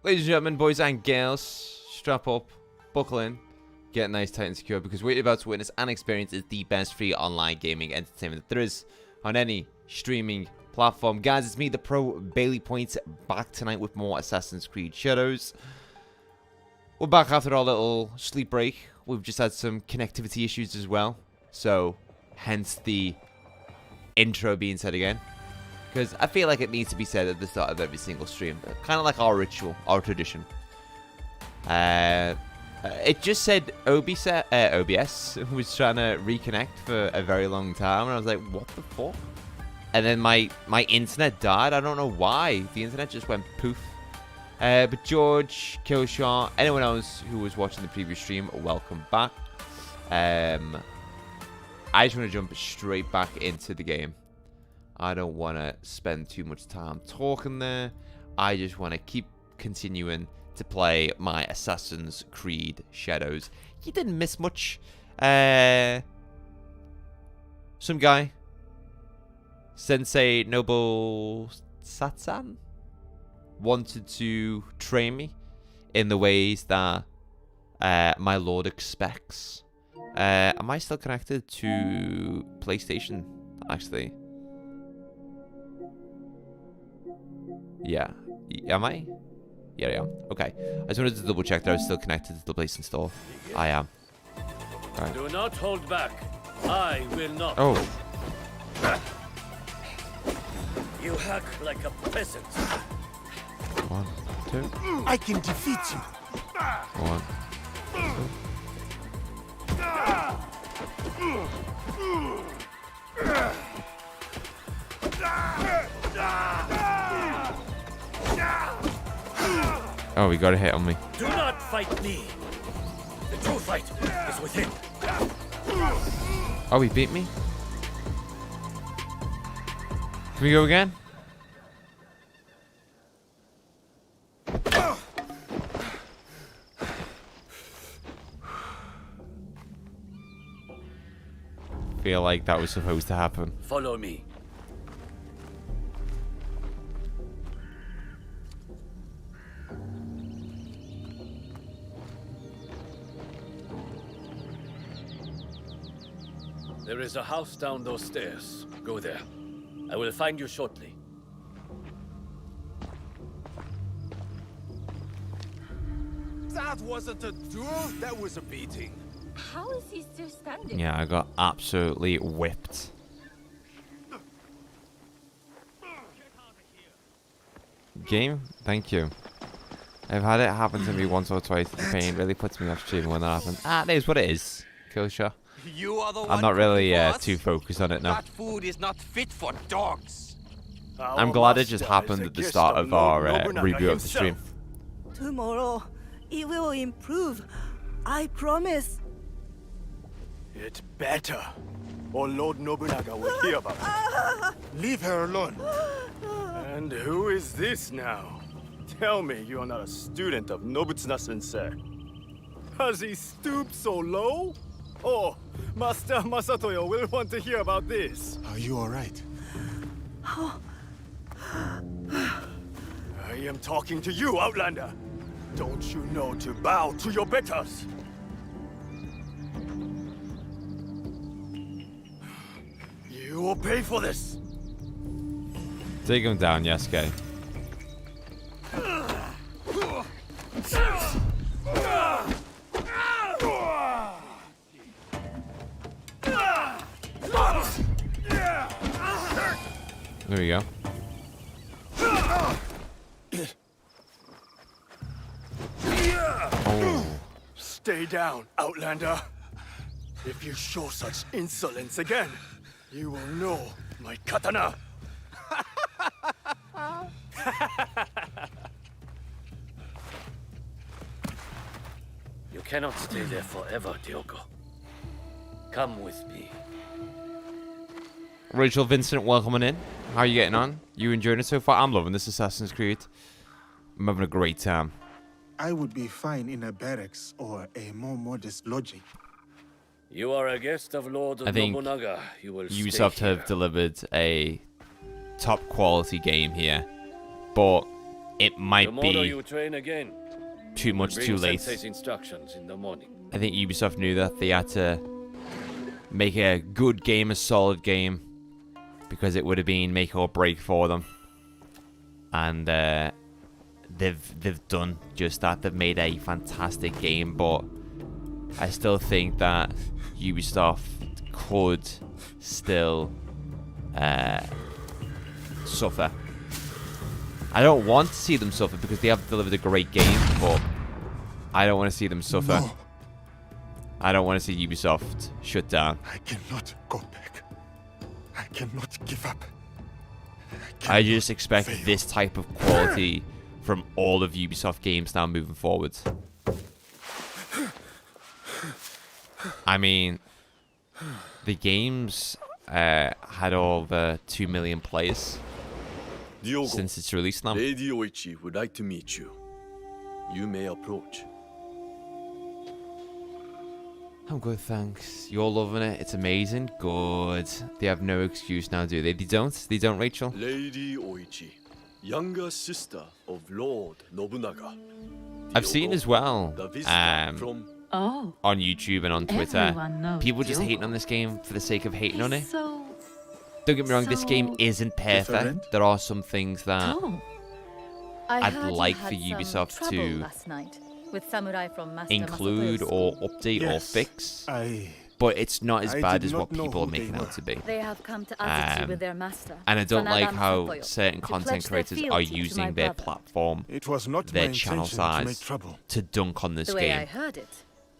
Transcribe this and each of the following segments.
Ladies and gentlemen, boys and girls, strap up, buckle in, get nice, tight, and secure, because what you're about to witness and experience is the best free online gaming entertainment that there is on any streaming platform. Guys, it's me, the pro Bailey Point, back tonight with more Assassin's Creed Shadows. We're back after our little sleep break. We've just had some connectivity issues as well, so hence the intro being said again. Because I feel like it needs to be said at the start of every single stream. Kind of like our ritual, our tradition. It just said OBS was trying to reconnect for a very long time. And I was like, what the fuck? And then my internet died. I don't know why. The internet just went poof. But George, Killshot, anyone else who was watching the previous stream, welcome back. I just want to jump straight back into the game. I don't want to spend too much time talking there. I just want to keep continuing to play my Assassin's Creed Shadows. You didn't miss much. Some guy, Sensei Noble Satsan, wanted to train me in the ways that my lord expects. Am I still connected to PlayStation, actually? Yeah. Am I? Yeah, I am. Okay. I just wanted to double check that I was still connected to the PlayStation Store. I am. Right. Do not hold back. I will not. Oh. You hack like a peasant. 1, 2. I can defeat you. 1, 2. Oh, we got a hit on me. Do not fight me. The true fight is within. Oh, he beat me? Can we go again? Feel like that was supposed to happen. Follow me. There is a house down those stairs. Go there. I will find you shortly. That wasn't a duel, that was a beating. How is he still standing? Yeah, I got absolutely whipped. Game? Thank you. I've had it happen to me once or twice. The pain really puts me off streaming when that happens. Ah, it is what it is. Killshot. You are the I'm not really too focused on it now. That food is not fit for dogs. I'm glad it just happened at the start of our review of the stream. tomorrow. It will improve. I promise. It better, or Lord Nobunaga will hear about it. Leave her alone. And who is this now? Tell me you are not a student of Nobutsuna-sensei. Has he stooped so low? Oh, Master Masatoyo will want to hear about this. Are you alright? I am talking to you, Outlander. Don't you know to bow to your betters? You will pay for this. Take him down, Yasuke. There we go. Oh. Stay down, Outlander. If you show such insolence again, you will know my katana. You cannot stay there forever, Diogo. Come with me. Rachel Vincent, welcoming in. How are you getting on? You enjoying it so far? I'm loving this Assassin's Creed. I'm having a great time. I would be fine in a barracks or a more modest lodging. You are a guest of Lord I think Nobunaga. You will Ubisoft stay have here. delivered a top quality game here, but it might Tomorrow be you train again. too much Bring too late. Sensei's instructions in the morning. I think Ubisoft knew that they had to make a good game, a solid game, because it would have been make or break for them. And they've done just that. They've made a fantastic game, but I still think that Ubisoft could still suffer. I don't want to see them suffer because they have delivered a great game, but I don't want to see them suffer. No, I don't want to see Ubisoft shut down. I cannot go back. I cannot give up. I just expect fail. this type of quality from all of Ubisoft games now moving forward. I mean, the games had over 2 million players Diogo, since its release now. Lady Oichi would like to meet you. You may approach. I'm good, thanks. You're loving it. It's amazing. Good. They have no excuse now, do they? They don't? They don't, Rachel? Lady Oichi, younger sister of Lord Nobunaga. I've seen as well, The visitor from Oh, on YouTube and on Twitter, everyone knows people just Diogo. hating on this game for the sake of hating on it. So, Don't get me wrong, this game so isn't perfect. different? There are some things that oh, I'd heard you like had for some Ubisoft trouble to last night with samurai from Master include Masatoyo's or school. update or Yes, fix, I but it's not as I bad did as not what know people are who they making were. out to be. They have come to Azuchi Um, with their master. And I don't Sanada like how Masatoyo, certain to content pledge their creators are fealty to my using their brother. platform, It was not their my channel intention to make size trouble. to dunk on this The way I game. heard it.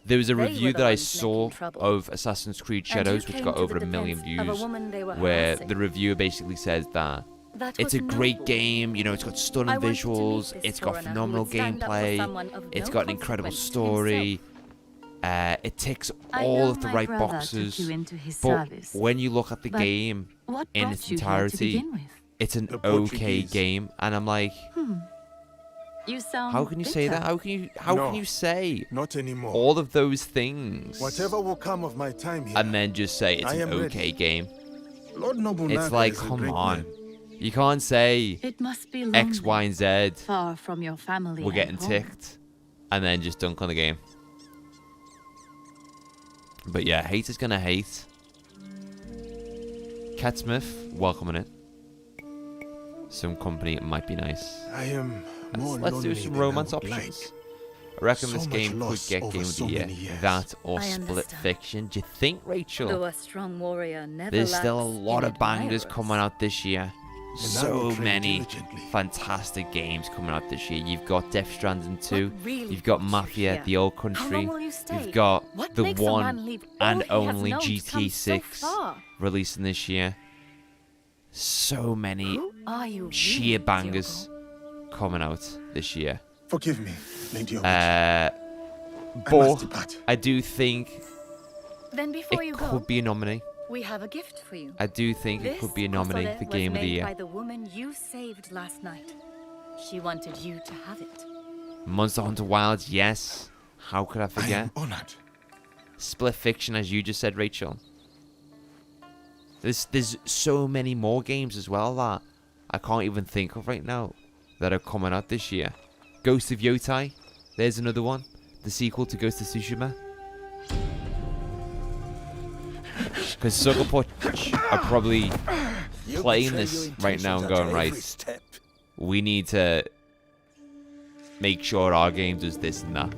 There was a They were review the that I ones saw making trouble. of Assassin's Creed And you Shadows, which came got to over the 1 million defense of a views, woman they were where harassing. the reviewer basically says that That it's was a great noble. game, you know, it's got stunning I wanted to meet visuals, this it's got foreigner who phenomenal would stand up for gameplay, someone of it's no got an incredible consequence to himself. story, it ticks I all know of the my right brother boxes, took you into his but service. when you look at the But game What in brought its you here to entirety, begin with? it's an The okay Portuguese. game, and I'm like, You sound how can you say bitter. that? How can No. you say Not anymore. all of those things Whatever will come of my time here. and then just say it's I an am ready. okay game? Lord Nobunaga It's like, is a come great on. man. You can't say It must be lonely, X, Y, and Z. far from your family. We're and getting home. ticked, and then just dunk on the game. But yeah, haters gonna hate. Cat Smith, welcoming it. Some company might be nice. I am more Let's do lonely some than I romance would options. like. I reckon So this much game could loss get over Game of so the Year. many years. That or I Split understand. Fiction. Do you think, Rachel? Though a strong warrior never There's still a lacks lot in of bangers admirers. coming out this year. I will So train many diligently. fantastic games coming out this year. You've got Death Stranding 2. What really You've got brought you Mafia, here? The Old How Country. long will you stay? You've got What the makes a one man leave and all he has only known to GTA come so 6 far? releasing this year. So many Who are you sheer really, bangers coming out this year. Forgive me, Lady Orange. But depart. I do think Then before you it go, could be a nominee. we have a gift for you. I do think it could be a nominee console for was Game of the made Year. by the woman you saved last night. She wanted you to have it. Monster Hunter Wilds, yes. How could I I forget? am honored. Split Fiction, as you just said, Rachel. There's so many more games as well that I can't even think of right now that are coming out this year. Ghost of Yotai, there's another one. The sequel to Ghost of Tsushima. Because Sucker Punch are probably playing this right now and going, right, we need to make sure our game does this and that.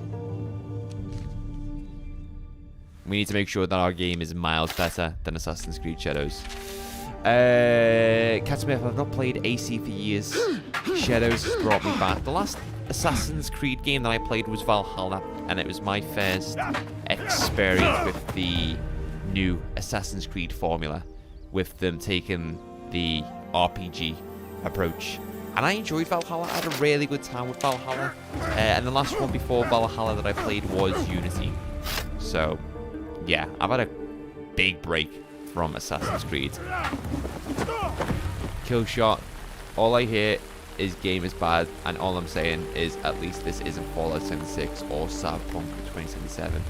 We need to make sure that our game is miles better than Assassin's Creed Shadows. Catsmith, I've not played AC for years. Shadows has brought me back. The last Assassin's Creed game that I played was Valhalla, and it was my first experience with the new Assassin's Creed formula, with them taking the RPG approach. And I enjoyed Valhalla. I had a really good time with Valhalla. And the last one before Valhalla that I played was Unity. So, yeah, I've had a big break from Assassin's Creed. Kill shot. All I hear is game is bad, and all I'm saying is at least this isn't Fallout 76 or Cyberpunk 2077.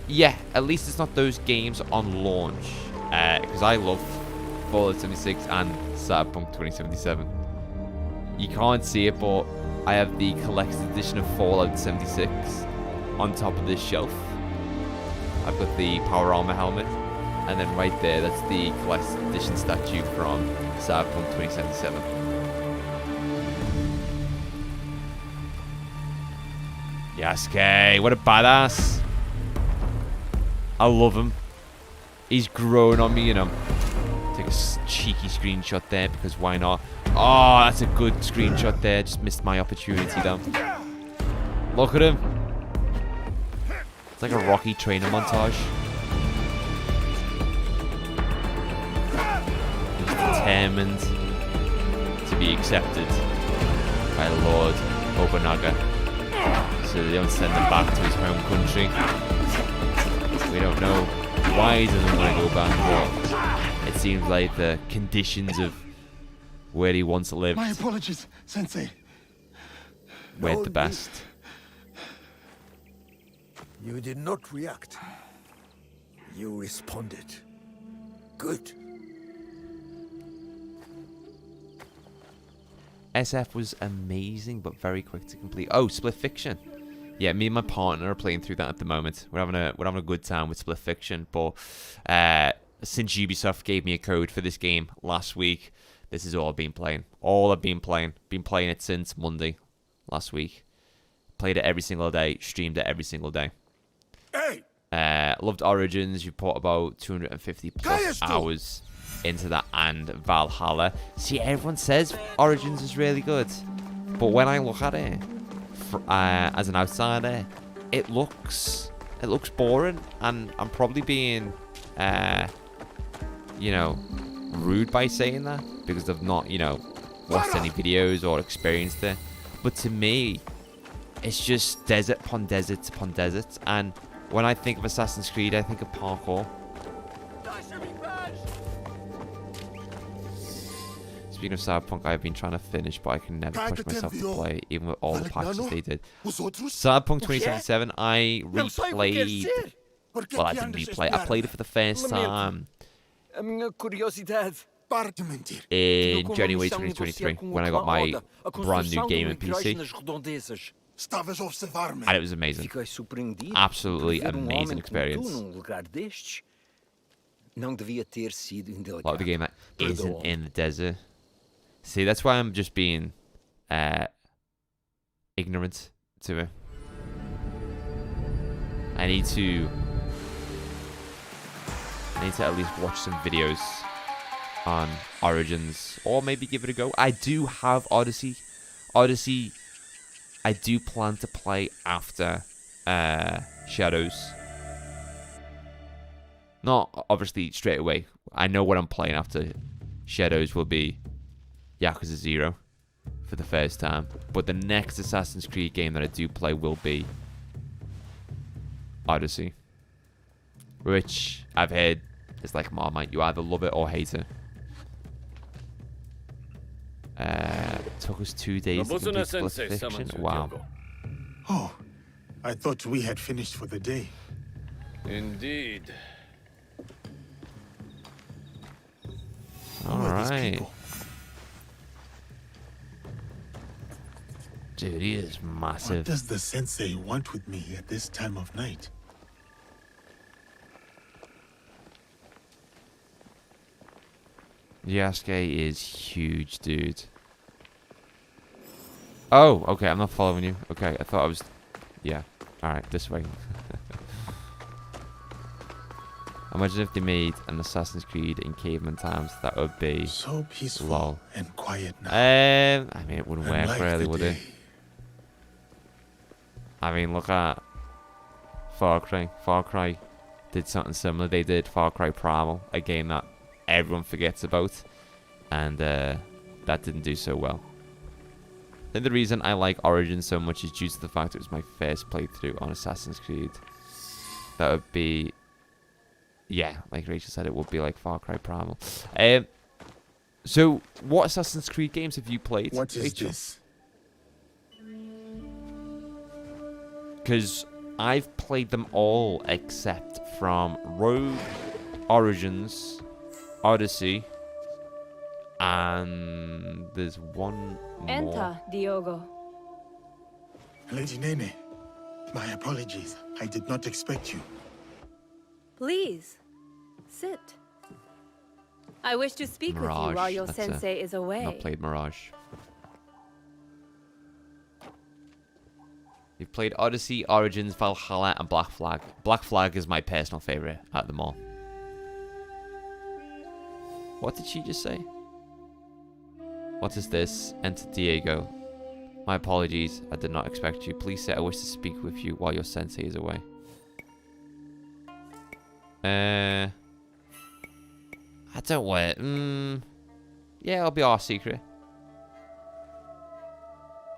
Yeah, at least it's not those games on launch. Because I love Fallout 76 and Cyberpunk 2077. You can't see it, but I have the collector's edition of Fallout 76 on top of this shelf. I've got the power armor helmet, and then right there, that's the collector's edition statue from Cyberpunk 2077. Yasuke, what a badass. I love him. He's growing on me, you know. Take a cheeky screenshot there, because why not? Oh, that's a good screenshot there. Just missed my opportunity though. Look at him. It's like a Rocky trainer montage. He's determined to be accepted by Lord Nobunaga, so they don't send him back to his home country. We don't know why he doesn't want to go back, but it seems like the conditions of where he once lived My apologies, Sensei. weren't the best. You did not react. You responded. Good. SF was amazing, but very quick to complete. Oh, Split Fiction. Yeah, me and my partner are playing through that at the moment. We're having a good time with Split Fiction, but since Ubisoft gave me a code for this game last week, this is all I've been playing. All I've been playing. Been playing it since Monday last week. Played it every single day. Streamed it every single day. Hey! Loved Origins. You put about 250 plus hours into that, and Valhalla. See, everyone says Origins is really good, but when I look at it as an outsider, it looks boring, and I'm probably being rude by saying that, because I've not watched any videos or experienced it. But to me, it's just desert upon desert upon desert, and when I think of Assassin's Creed, I think of parkour. Speaking of Cyberpunk, I've been trying to finish, but I can never push myself to play, even with all the patches they did. Cyberpunk 2077, I replayed. Well, I didn't replay. I played it for the first time in January 2023 when I got my brand new gaming PC, and it was amazing. Absolutely amazing experience. A lot of the game that isn't in the desert. See, that's why I'm just being ignorant to it. I need to at least watch some videos on Origins, or maybe give it a go. I do have Odyssey. Odyssey, I do plan to play after Shadows. Not obviously straight away. I know what I'm playing after Shadows will be Yakuza 0 for the first time. But the next Assassin's Creed game that I do play will be Odyssey, which I've heard is like Marmite. You either love it or hate it. It took us 2 days to complete Split Fiction. Wow. Oh, I thought we had finished for the day. Indeed. Who are these Alright. people? Dude, he is What massive. does the sensei want with me at this time of night? Yasuke is huge, dude. Oh, okay, I'm not following you. Okay, I thought I was... Yeah. Alright, this way. Imagine if they made an Assassin's Creed in caveman times. That would be... So peaceful Lol. and quiet now. I mean, it wouldn't work Unlike really, the would day. it? I mean, look at Far Cry. Far Cry did something similar. They did Far Cry Primal, a game that everyone forgets about, and that didn't do so well. I think the reason I like Origins so much is due to the fact it was my first playthrough on Assassin's Creed. That would be, yeah, like Rachel said, it would be like Far Cry Primal. So, what Assassin's Creed games have you played? What is Rachel? this? Because I've played them all except from Rogue, Origins, Odyssey, and there's one more. Enter, Diogo. Lady Nene, my apologies. I did not expect you. Please, sit. I wish to speak with you Mirage, while your that's sensei is away. Not played Mirage. You've played Odyssey, Origins, Valhalla, and Black Flag. Black Flag is my personal favorite out of them all. What did she just say? What is this? Enter Diego. My apologies, I did not expect you. Please say I wish to speak with you while your sensei is away. I don't wait. Yeah, it'll be our secret.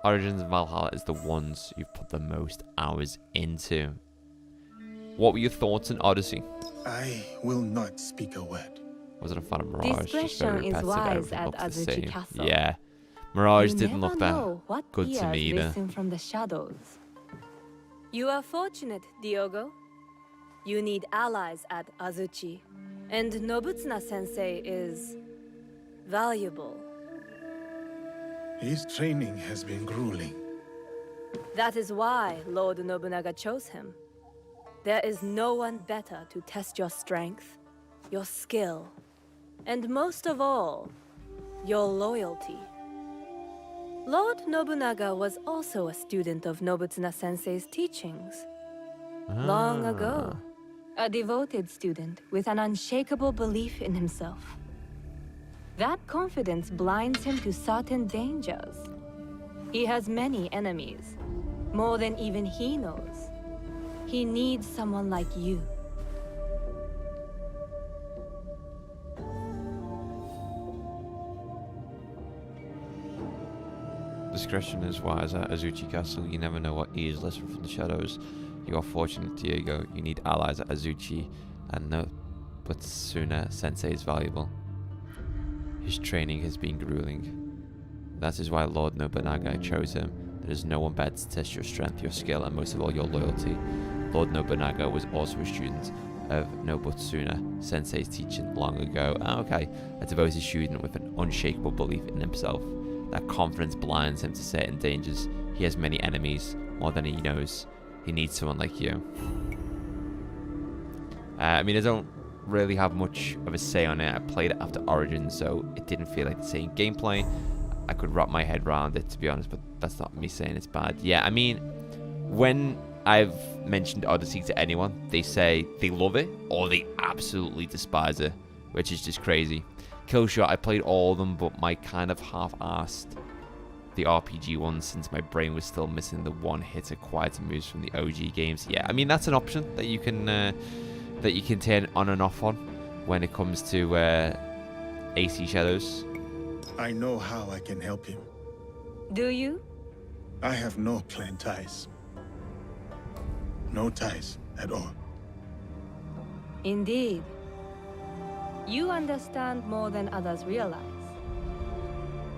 Origins and Valhalla is the ones you've put the most hours into. What were your thoughts on Odyssey? I will not speak a word. Wasn't a fan of Mirage. Just very Discretion is repetitive. wise Everything at looked the Azuchi same. Castle. Yeah. Mirage You didn't never look that know what good to ears me either. listen from the shadows. You are fortunate, Diogo. You need allies at Azuchi. And Nobutsuna-sensei is valuable. His training has been grueling. That is why Lord Nobunaga chose him. There is no one better to test your strength, your skill, and most of all, your loyalty. Lord Nobunaga was also a student of Nobutsuna-sensei's teachings. Long ago. A devoted student with an unshakable belief in himself. That confidence blinds him to certain dangers. He has many enemies, more than even he knows. He needs someone like you. Discretion is wise at Azuchi Castle. You never know what ears listen from the shadows. You are fortunate, Diego. You need allies at Azuchi, and no, but Suna Sensei is valuable. His training has been grueling. That is why Lord Nobunaga chose him. There is no one better to test your strength, your skill, and most of all, your loyalty. Lord Nobunaga was also a student of Nobutsuna Sensei's teaching long ago. Okay, a devoted student with an unshakable belief in himself. That confidence blinds him to certain dangers. He has many enemies, more than he knows. He needs someone like you. I mean, I don't really have much of a say on it. I played it after Origins, so it didn't feel like the same gameplay. I could wrap my head around it, to be honest, but that's not me saying it's bad. Yeah, I mean, when I've mentioned Odyssey to anyone, they say they love it or they absolutely despise it, which is just crazy. Killshot, I played all of them, but my kind of half-assed the RPG ones since my brain was still missing the one-hitter quieter moves from the OG games. Yeah, I mean, that's an option that you can turn on and off on when it comes to AC Shadows. I know how I can help him. Do you? I have no clan ties. No ties at all. Indeed. You understand more than others realize.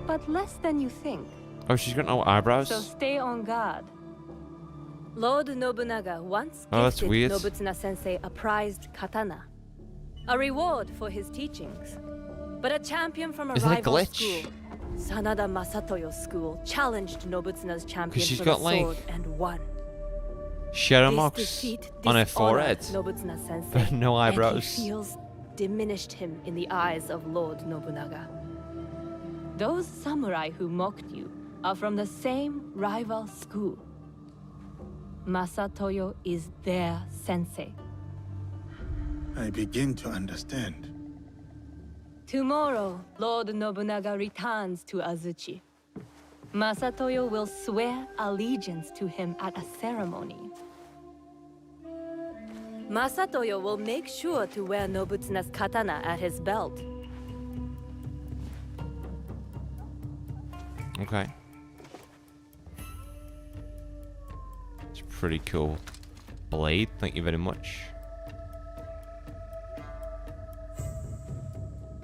But less than you think. Oh, she's got no eyebrows? So stay on guard. Lord Nobunaga once Oh, that's gifted weird. Nobutsuna-sensei a prized katana. A reward for his teachings. But a champion from a Is that a rival glitch? school, Sanada Masatoyo's school, challenged Nobutsuna's champion she's for got, the like, sword and won. Shadow This marks defeat on her dishonored forehead. Nobutsuna-sensei, But no and eyebrows. he feels diminished him in the eyes of Lord Nobunaga. Those samurai who mocked you are from the same rival school. Masatoyo is their sensei. I begin to understand. Tomorrow, Lord Nobunaga returns to Azuchi. Masatoyo will swear allegiance to him at a ceremony. Masatoyo will make sure to wear Nobutsuna's katana at his belt. Okay. It's pretty cool. Blade, thank you very much.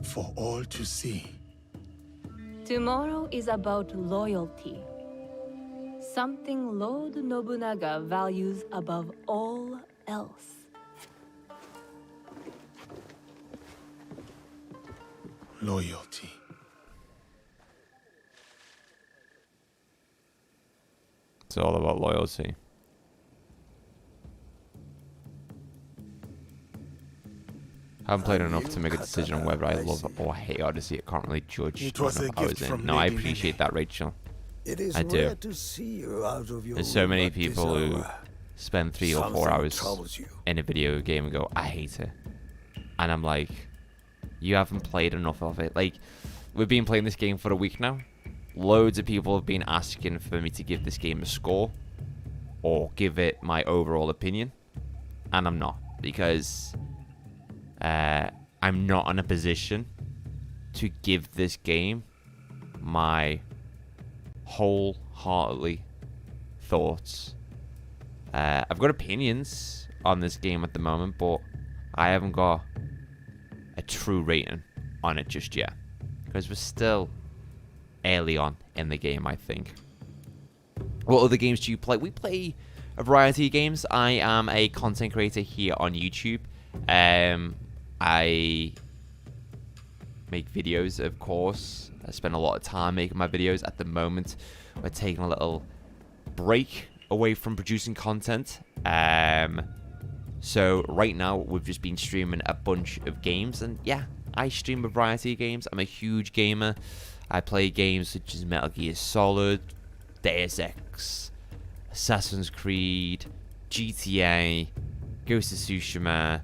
For all to see. Tomorrow is about loyalty. Something Lord Nobunaga values above all else. Loyalty. It's all about loyalty. I haven't played enough to make a decision on whether I love or hate Odyssey. I can't really judge. It was what a I gift was from in. No, I Lady appreciate Nene. that, Rachel. It is I do. rare to see you out of your There's so many room at this people who hour. spend 3 or 4 Something hours troubles you. in a video game and go, I hate it. And I'm like, you haven't played enough of it. Like, we've been playing this game for a week now. Loads of people have been asking for me to give this game a score or give it my overall opinion. And I'm not, because I'm not in a position to give this game my wholeheartedly thoughts. I've got opinions on this game at the moment, but I haven't got a true rating on it just yet, because we're still early on in the game, I think. What other games do you play? We play a variety of games. I am a content creator here on YouTube. I make videos, of course. I spend a lot of time making my videos. At the moment, we're taking a little break away from producing content. So right now, we've just been streaming a bunch of games. And yeah, I stream a variety of games. I'm a huge gamer. I play games such as Metal Gear Solid, Deus Ex, Assassin's Creed, GTA, Ghost of Tsushima,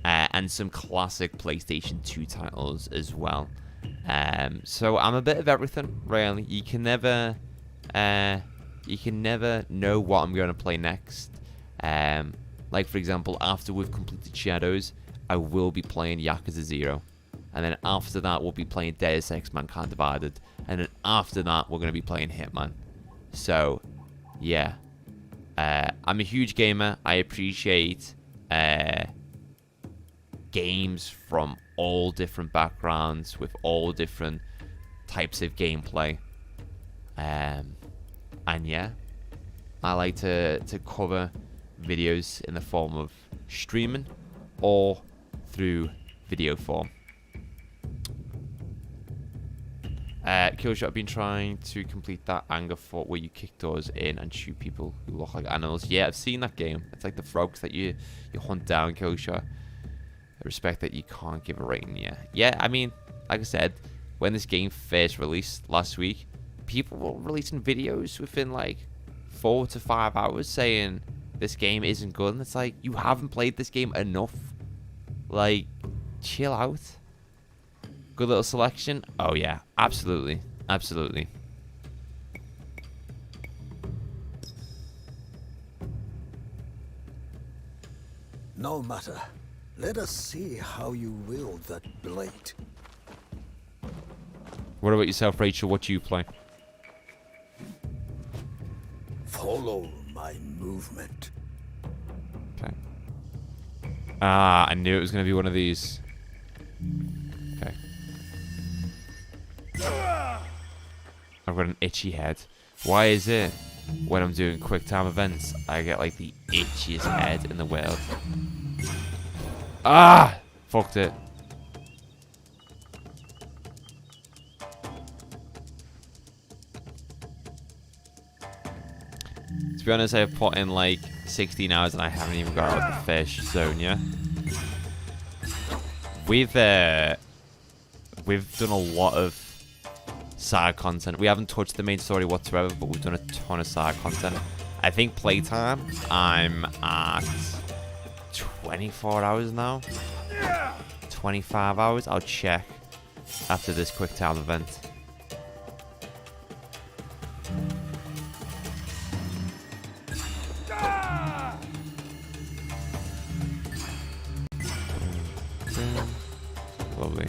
and some classic PlayStation 2 titles as well. So I'm a bit of everything, really. You can never know what I'm going to play next. Like, for example, after we've completed Shadows, I will be playing Yakuza 0. And then after that, we'll be playing Deus Ex Mankind Divided. And then after that, we're going to be playing Hitman. So, yeah. I'm a huge gamer. I appreciate games from all different backgrounds with all different types of gameplay. And yeah, I like to cover videos in the form of streaming or through video form. Killshot, I've been trying to complete that anger fort where you kick doors in and shoot people who look like animals. Yeah, I've seen that game. It's like the frogs that you hunt down, Killshot. I respect that you can't give a rating yet. Yeah, I mean, like I said, when this game first released last week, people were releasing videos within like 4 to 5 hours saying this game isn't good. And it's like, you haven't played this game enough. Like, chill out. Good little selection. Oh yeah, absolutely, absolutely. No matter. Let us see how you wield that blade. What about yourself, Rachel? What do you play? Follow my movement. Okay. Ah, I knew it was going to be one of these. Okay. I've got an itchy head. Why is it when I'm doing quick time events, I get like the itchiest head in the world? Ah! Fucked it. To be honest, I've put in like 16 hours and I haven't even got out of the fish zone yet. We've done a lot of side content. We haven't touched the main story whatsoever, but we've done a ton of side content. I think playtime, I'm at 24 hours now. 25 hours. I'll check after this quick time event. Lovely.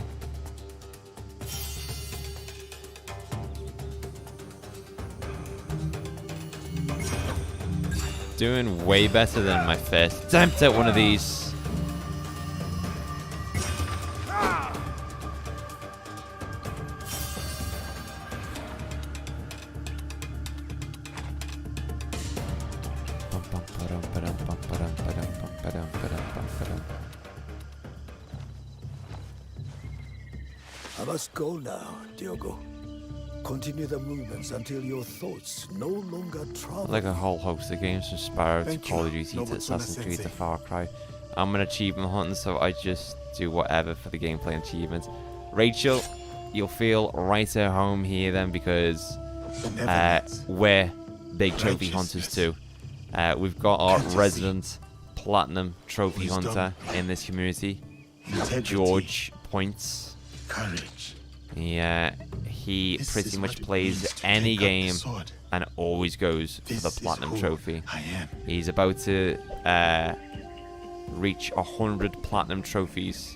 Doing way better than my first attempt at one of these. I must go now, Diogo. Continue the movements until your thoughts no longer trouble. Like a whole host of games from Sparrow to Thank Call of you, Duty to Nobutsuna Assassin's Creed to Sensei. Far Cry. I'm an achievement hunter, so I just do whatever for the gameplay and achievements. Rachel, you'll feel right at home here then, because we're big trophy hunters too. We've got our resident platinum trophy hunter in this community, George Points. Courage. Yeah, he This pretty is much what it plays means to any take up the game sword. and always goes for This the is platinum who trophy. I am. He's about to reach 100 platinum trophies.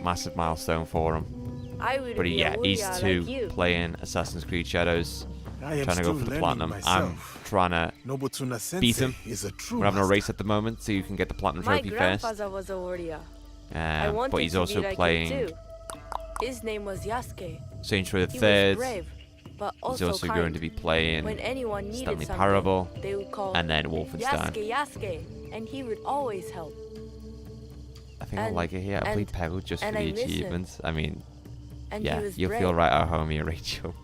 Massive milestone for him. I would But be yeah, a he's warrior two like you. playing Assassin's Creed Shadows, I am trying to still go for the learning platinum. I'm myself. trying to Nobutsuna Sensei beat him. is a true We're having a master. race at the moment, so you can get the platinum My trophy first. grandfather was a warrior. I wanted But he's to also be like playing him too. His name was Yasuke. Saints Row the He was Third. brave, but He's also also kind. going to be playing When anyone needed Stanley something, Parable they would call and then Wolfenstein. Yasuke, and he would always help. I think I and- like it here. I played and- Pebble just for and the I miss him. achievements. I mean, And he yeah, was you'll brave. feel right at home here, Rachel.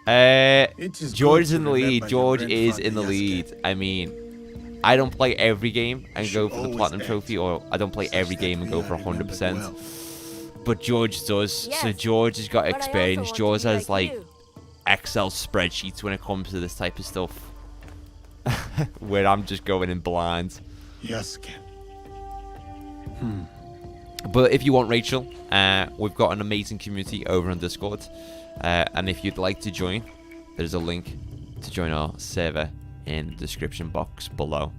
It is George good is in to the lead. remember your George is in the grandfather, lead. Yasuke. I mean, I don't play every game and go should for the always platinum act trophy, or I don't play such every that game and we go for are remembered 100%. well. But George does. So Yes, George has got but I also experience. want to George be has like you. Excel spreadsheets when it comes to this type of stuff. Where I'm just going in blind. Yasuke. But if you want Rachel, we've got an amazing community over on Discord. And if you'd like to join, there's a link to join our server in the description box below.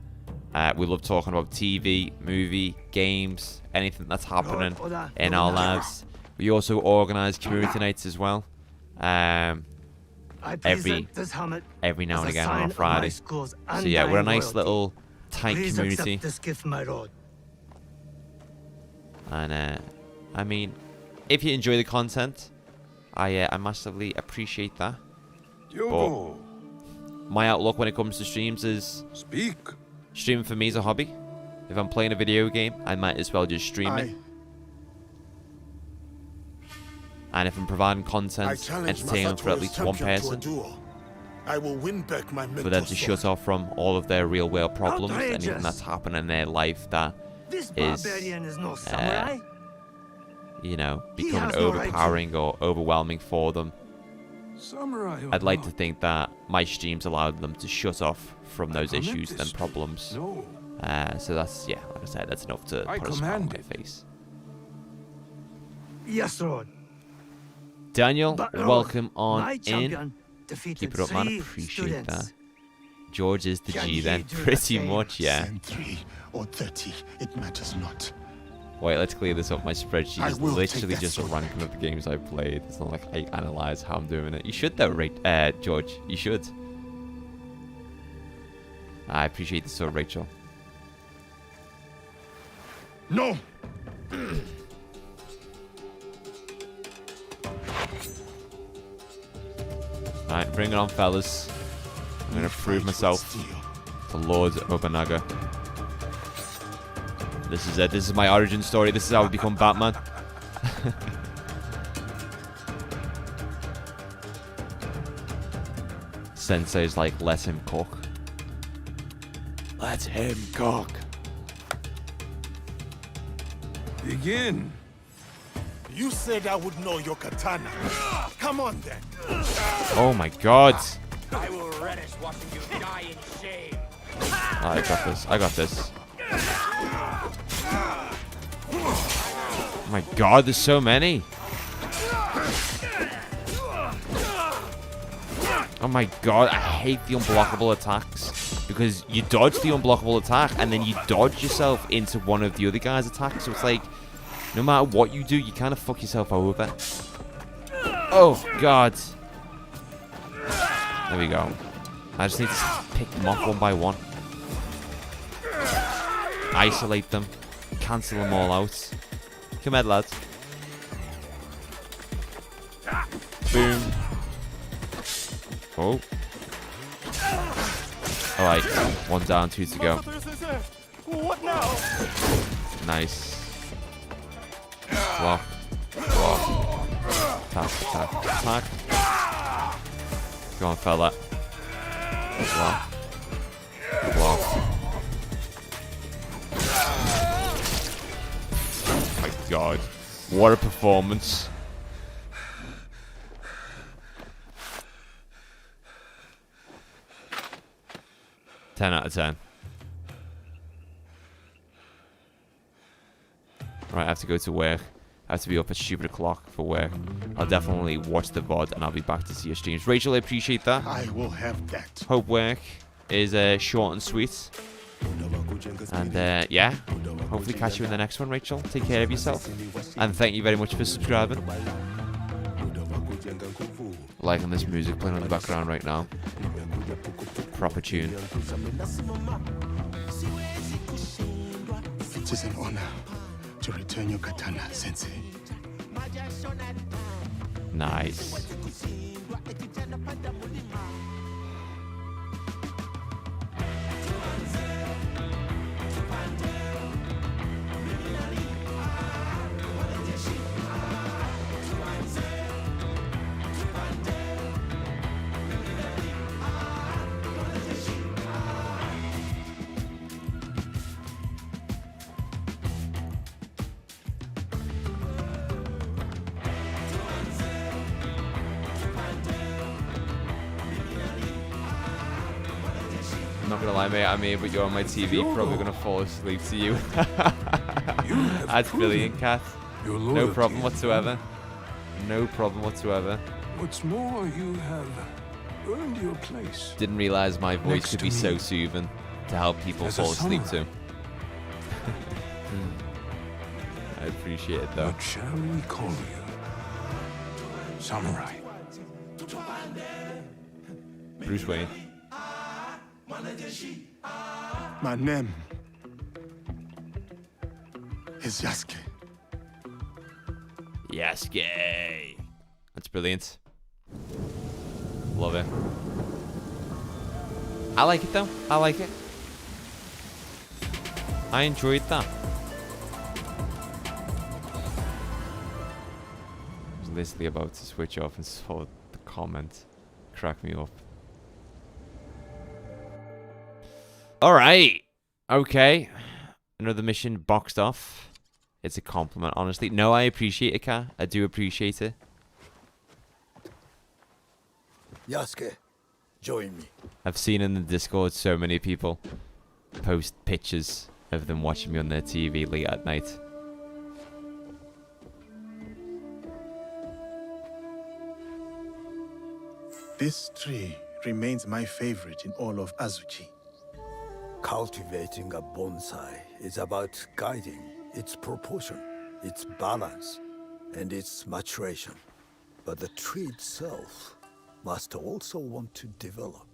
We love talking about TV, movie, games, anything that's happening in our lives. We also organise community nights as well. Every now and again on a Friday. So yeah, we're a nice little tight community. This gift, my lord. And I mean, if you enjoy the content, I massively appreciate that. But my outlook when it comes to streams is streaming for me is a hobby. If I'm playing a video game, I might as well just stream it. And if I'm providing I content, challenge entertainment for at Masato's least one champion to a person, duel. I will win back my for them to shut off from all of their real world problems, anything Outrageous. that's happening in their life that This is, barbarian is no samurai. you know, He becoming has no right to- overpowering or overwhelming for them. Samurai. I'd like to think that my streams allowed them to shut off from those issues and problems. No. So that's, yeah, like I said, that's enough to put a smile on my face. Yes, lord. Daniel, But lord, welcome on my in. champion defeated Keep it up, man. 3 Appreciate students. that. George is the Can G he then. do the Pretty same? much, yeah. Send 3 or 30, it matters not. Wait, let's clear this up. My spreadsheet I is will take literally that just a sword. ranking of the games I've played. It's not like I analyze how I'm doing it. You should though, George. You should. I appreciate the sword, Rachel. No! Alright, bring it on, fellas. I'm gonna prove myself to Lord Nobunaga. This is it. This is my origin story. This is how I become Batman. Sensei's like, let him cook. Let him cook. Begin. You said I would know your katana. Come on then. Oh my god. I will relish watching you die in shame. I got this. I got this. Oh my god, there's so many. Oh my god, I hate the unblockable attacks. Because you dodge the unblockable attack and then you dodge yourself into one of the other guy's attacks. So it's like, no matter what you do, you kind of fuck yourself over. Oh god. There we go. I just need to pick them off one by one. Isolate them. Cancel them all out. Come on, lads. Boom. Oh. Alright. One down, two to go. What now? Nice. Block. Block. Attack, attack, attack. Go on, fella. Block. Block. Oh my god. What a performance. Ten out of 10. Right, I have to go to work. I have to be up at stupid o'clock for work. I'll definitely watch the VOD and I'll be back to see your streams. Rachel, I appreciate that. I will have that. Hope work is short and sweet. And yeah, hopefully catch you in the next one, Rachel. Take care of yourself. And thank you very much for subscribing. Liking this music playing in the background right now. Proper tune. It is an honor to return your katana, Sensei. Nice. I'm not gonna lie, mate. I'm here, but you're on my TV. Probably gonna fall asleep to you. That's brilliant, Kat. No problem whatsoever. No problem whatsoever. What's more, you have earned your place. Didn't realize my voice Next could to be me. so soothing to help people As a fall asleep to. samurai. I appreciate it though. What shall we call you? Samurai. Bruce Wayne. My name is Yasuke. Yes, gay. That's brilliant. Love it. I like it though. I like it. I enjoyed that. I was literally about to switch off and saw the comment. Crack me up. Alright. Okay. Another mission boxed off. It's a compliment, honestly. No, I appreciate it, Ka. I do appreciate it. Yasuke, join me. I've seen in the Discord so many people post pictures of them watching me on their TV late at night. This tree remains my favorite in all of Azuchi. Cultivating a bonsai is about guiding, its proportion, its balance, and its maturation. But the tree itself must also want to develop.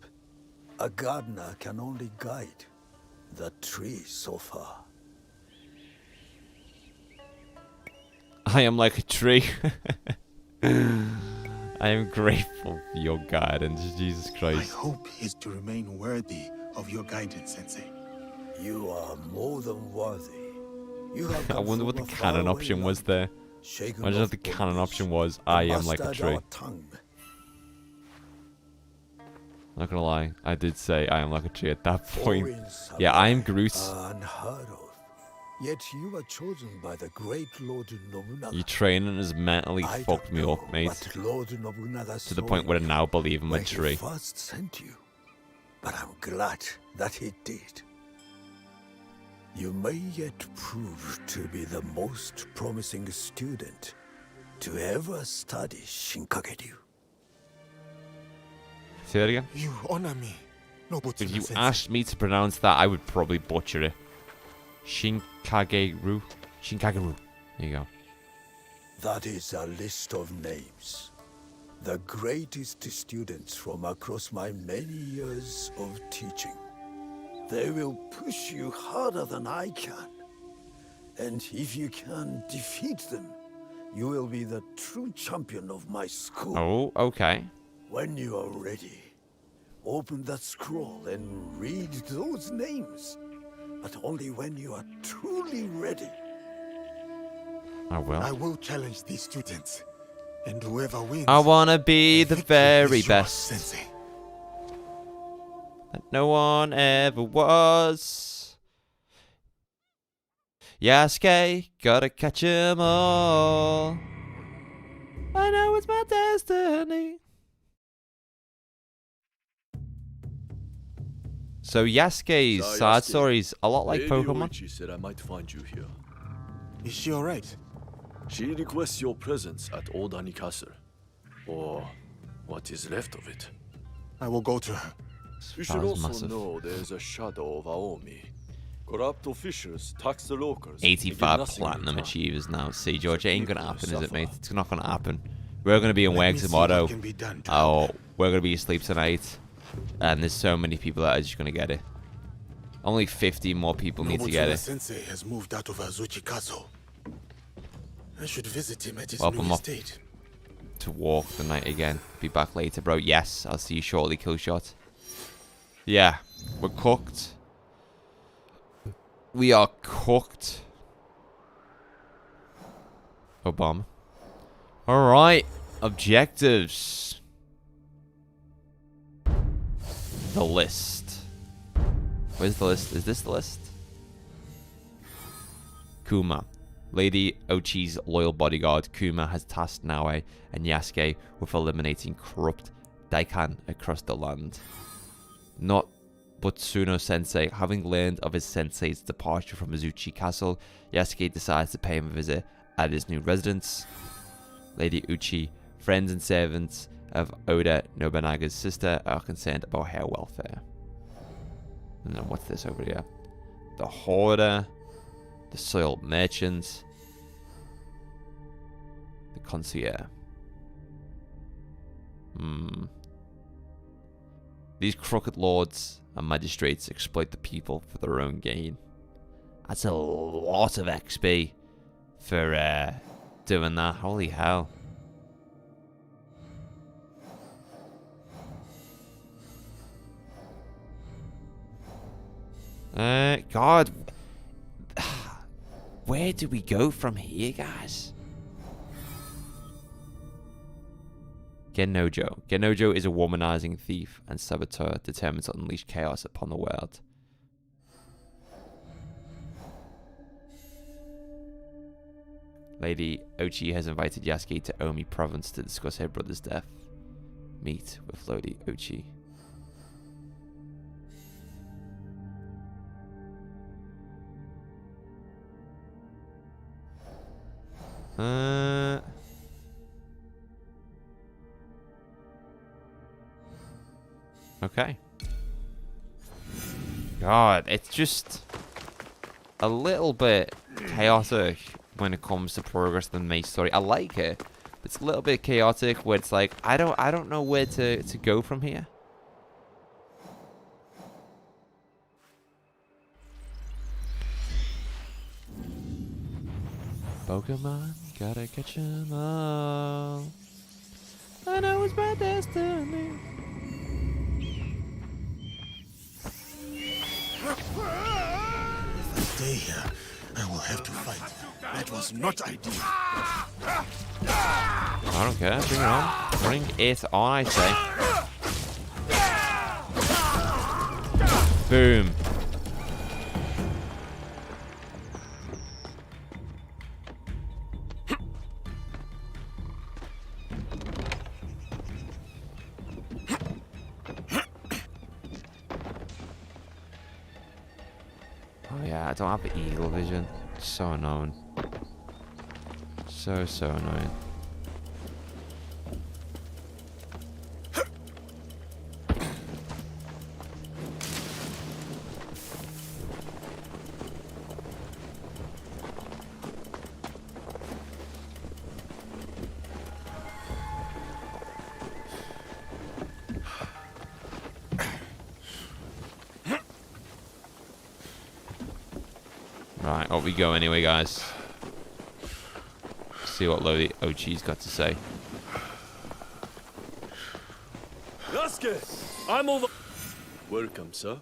A gardener can only guide the tree so far. I am like a tree. I am grateful for your guidance, Jesus My Christ. hope is to remain worthy of your guidance, Sensei. You are more than worthy. You have I come wonder what the from a canon faraway option was land, there. shaken Imagine if off the canon bondage, option was, and I am like a mastered tree. our tongue. Not gonna lie, I did say I am like a tree at that point. Foreigners Yeah, I am abroad Groot. are unheard of. Yet you were chosen by the great Lord Nobunaga. Your training has mentally I fucked don't me know up, mate. what Lord Nobunaga To the saw point in where I you now believe I'm a when tree. he first sent you, but I'm glad that he did. You may yet prove to be the most promising student to ever study Shinkaguryu. Say that again? You honor me, Nobutsuna If you Sensei. asked me to pronounce that, I would probably butcher it. Shinkaguryu. Shinkaguryu. There you go. That is a list of names. The greatest students from across my many years of teaching. They will push you harder than I can. And if you can defeat them, you will be the true champion of my school. Oh, okay. When you are ready, open that scroll and read those names. But only when you are truly ready. I will. I will challenge these students, and whoever wins, I wanna be the victory very is yours, best Sensei. that no one ever was. Yasuke, gotta catch 'em all. I know it's my destiny. So Yasuke's side Yasuke, story's a lot like Lady Pokemon. Oichi said I might find you here. Is she alright? She requests your presence at Odani Castle. Or what is left of it. I will go to her. You That should was also massive. know there's a shadow of Aomi. Corrupt officials tax the locals. and give 85 nothing in platinum return. achievers now. See, George, it ain't gonna happen, is it, Suffer. mate? It's not gonna happen. We're gonna be in Let work me see tomorrow. what can be done to Oh, help. we're gonna be asleep tonight. And there's so many people that are just gonna get it. Only 50 more people need to get Nobutsuna it. Sensei has moved out of Azuchi Castle. I should visit him at his Well, new I'm off estate. to walk the night again. Be back later, bro. Yes, I'll see you shortly, Killshot. Yeah, we're cooked. We are cooked. Obama. Alright, objectives. The list. Where's the list? Is this the list? Kuma. Lady Ochi's loyal bodyguard, Kuma, has tasked Naoe and Yasuke with eliminating corrupt Daikan across the land. Not Butsuno Sensei. Having learned of his sensei's departure from Azuchi Castle, Yasuke decides to pay him a visit at his new residence. Lady Uchi, friends and servants of Oda Nobunaga's sister, are concerned about her welfare. And then what's this over here? The Hoarder, the Soiled Merchant, the Concierge. These crooked lords and magistrates exploit the people for their own gain. That's a lot of XP for doing that. Holy hell. God. Where do we go from here, guys? Gennojo. Gennojo is a womanizing thief and saboteur determined to unleash chaos upon the world. Lady Ochi has invited Yasuke to Omi province to discuss her brother's death. Meet with Lady Ochi. Okay. God, it's just a little bit chaotic when it comes to progress the main story. I like it. It's a little bit chaotic where it's like I don't know where to go from here. Pokemon, gotta catch 'em all. I know it's my destiny. If I stay here, I will have to fight. That was not ideal. I don't care. Bring it on. Bring it on, I say. Boom. Oh yeah, I don't have the eagle vision. So annoying. So annoying. Right, up we go anyway, guys. See what Lodi Ochi's got to say. Yasuke, I'm over. Welcome, sir.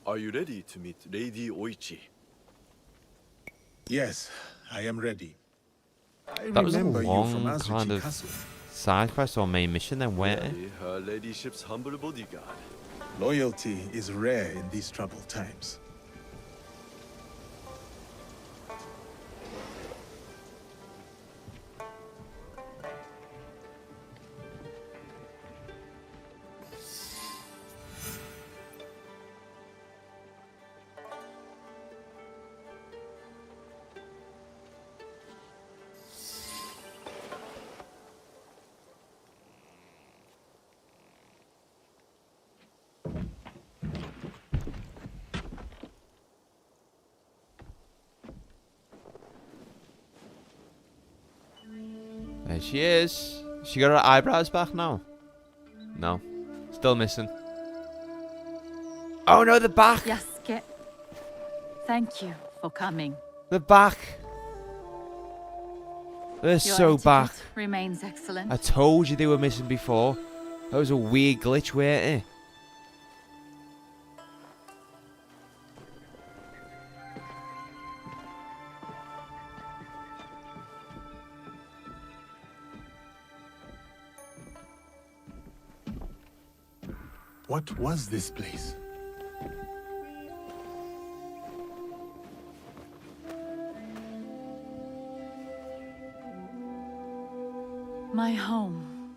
Are you ready to meet Lady Oichi? Yes, I am ready. I That was a remember you from long Azuchi kind of Castle. side quest or main mission then, weren't it? Merely her ladyship's humble bodyguard. Loyalty is rare in these troubled times. There she is. She got her eyebrows back now? No. Still missing. Oh no, the back! Yasuke, thank you for coming. The back! They're Your so etiquette back. remains excellent. I told you they were missing before. That was a weird glitch, weren't it? What was this place? My home.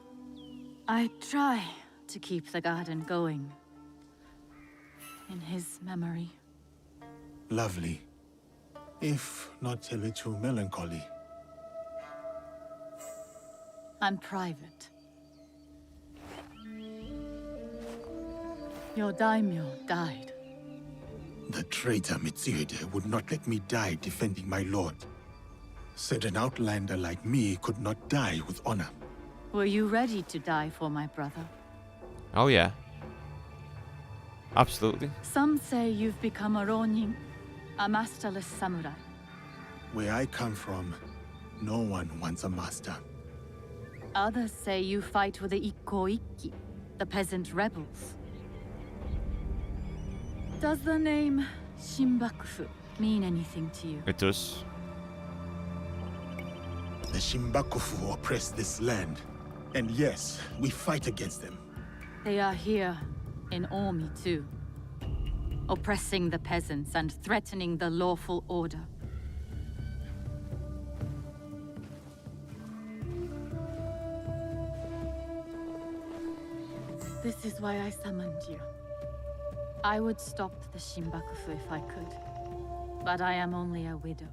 I try to keep the garden going. In his memory. Lovely. If not a little melancholy. I'm private. Your daimyo died. The traitor Mitsuhide would not let me die defending my lord. Said an outlander like me could not die with honor. Were you ready to die for my brother? Oh yeah. Absolutely. Some say you've become a ronin, a masterless samurai. Where I come from, no one wants a master. Others say you fight with the Ikko-Ikki, the peasant rebels. Does the name Shinbakufu mean anything to you? It does. The Shimbakufu oppress this land. And yes, we fight against them. They are here in Omi too, oppressing the peasants and threatening the lawful order. This is why I summoned you. I would stop the Shimbakufu if I could, but I am only a widow.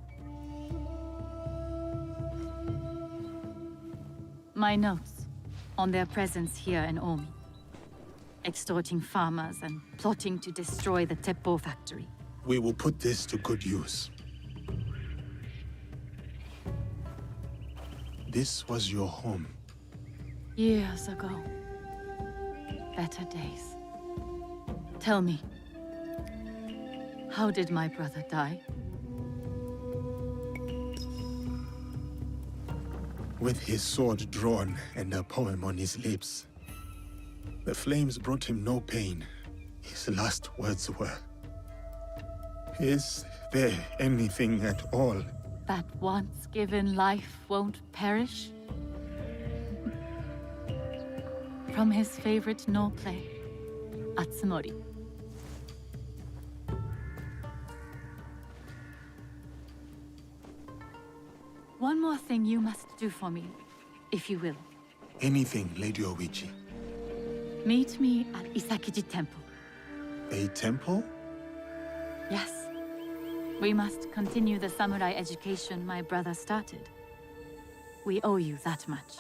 My notes on their presence here in Omi. Extorting farmers and plotting to destroy the Teppo factory. We will put this to good use. This was your home. Years ago. Better days. Tell me, how did my brother die? With his sword drawn and a poem on his lips. The flames brought him no pain. His last words were, "Is there anything at all?" That once given life won't perish? From his favorite no play, Atsumori. One more thing you must do for me, if you will. Anything, Lady Oichi. Meet me at Isakiji Temple. A temple? Yes. We must continue the samurai education my brother started. We owe you that much.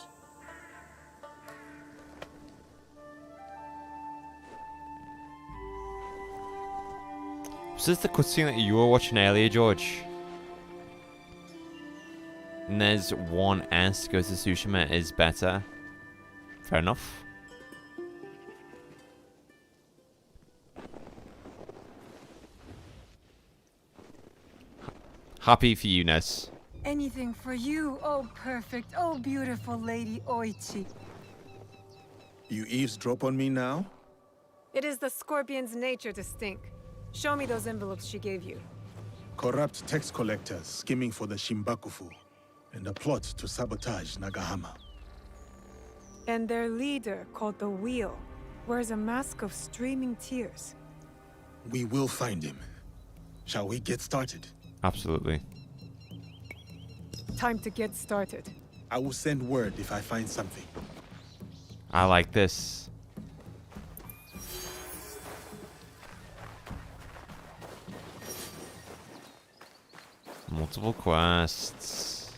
Was this the cutscene that you were watching earlier, George? And there's 1S Ghost of Tsushima is better. Fair enough. Happy for you, Ness. Anything for you, oh perfect, oh beautiful Lady Oichi. You eavesdrop on me now? It is the scorpion's nature to stink. Show me those envelopes she gave you. Corrupt tax collectors skimming for the Shimbakufu, and a plot to sabotage Nagahama. And their leader, called the Wheel, wears a mask of streaming tears. We will find him. Shall we get started? Absolutely. Time to get started. I will send word if I find something. I like this. Multiple quests.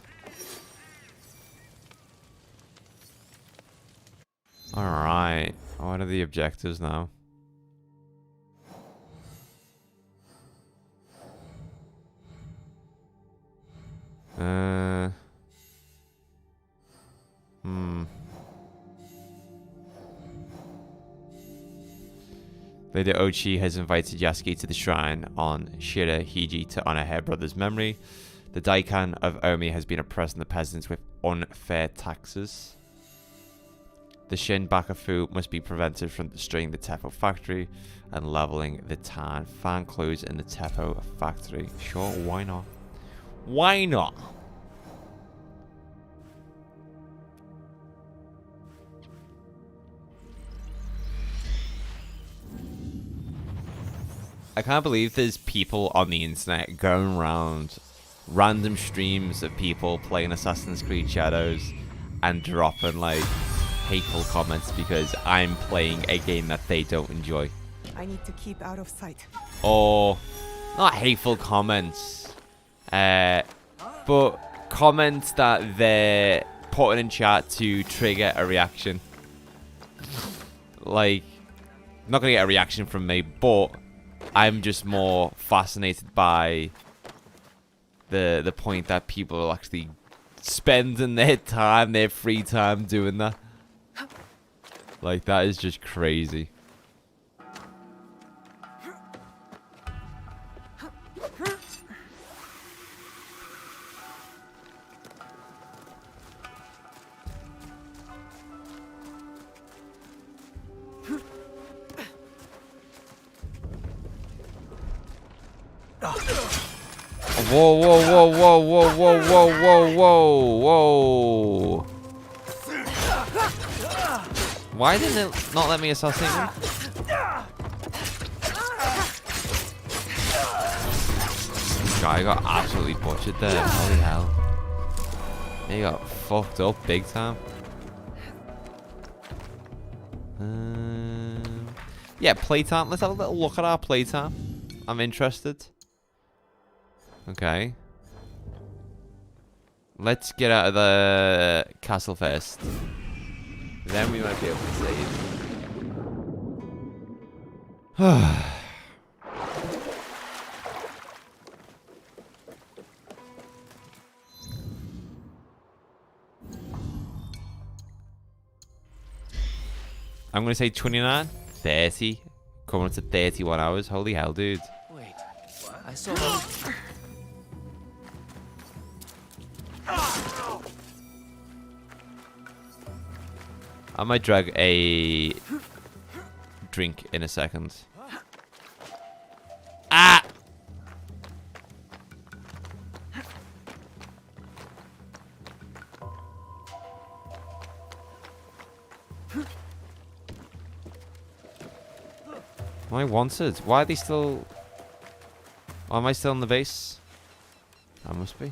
Alright. What are the objectives now? Lady Ochi has invited Yasuki to the shrine on Shirahiji to honor her brother's memory. The Daikan of Omi has been oppressing the peasants with unfair taxes. The Shinbakufu must be prevented from destroying the Teppo factory and leveling the town. Find clues in the Teppo factory. Sure, why not? Why not? I can't believe there's people on the internet going around random streams of people playing Assassin's Creed Shadows and dropping like hateful comments because I'm playing a game that they don't enjoy. I need to keep out of sight. Or not hateful comments, but comments that they're putting in chat to trigger a reaction. Like, I'm not gonna get a reaction from me, but I'm just more fascinated by the point that people are actually spending their time, their free time doing that. Like, that is just crazy. Whoa, whoa, whoa, whoa, whoa, whoa, whoa, whoa, whoa, whoa. Why didn't it not let me assassinate him? This guy got absolutely butchered there. Holy hell. He got fucked up big time. Yeah, playtime. Let's have a little look at our playtime. I'm interested. Okay. Let's get out of the castle first. Then we might be able to save. I'm going to say 29, 30. Coming up to 31 hours. Holy hell, dude. Wait, I saw. I might drag a drink in a second. Ah! Am I wanted? Why are they still... Oh, am I still in the base? I must be.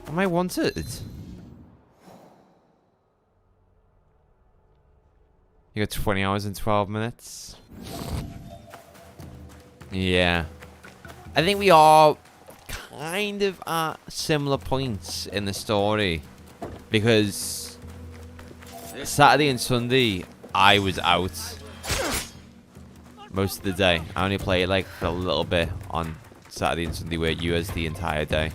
Am I wanted? You got 20 hours and 12 minutes. Yeah. I think we are kind of at similar points in the story. Because Saturday and Sunday, I was out most of the day. I only played like for a little bit on Saturday and Sunday, where you was the entire day.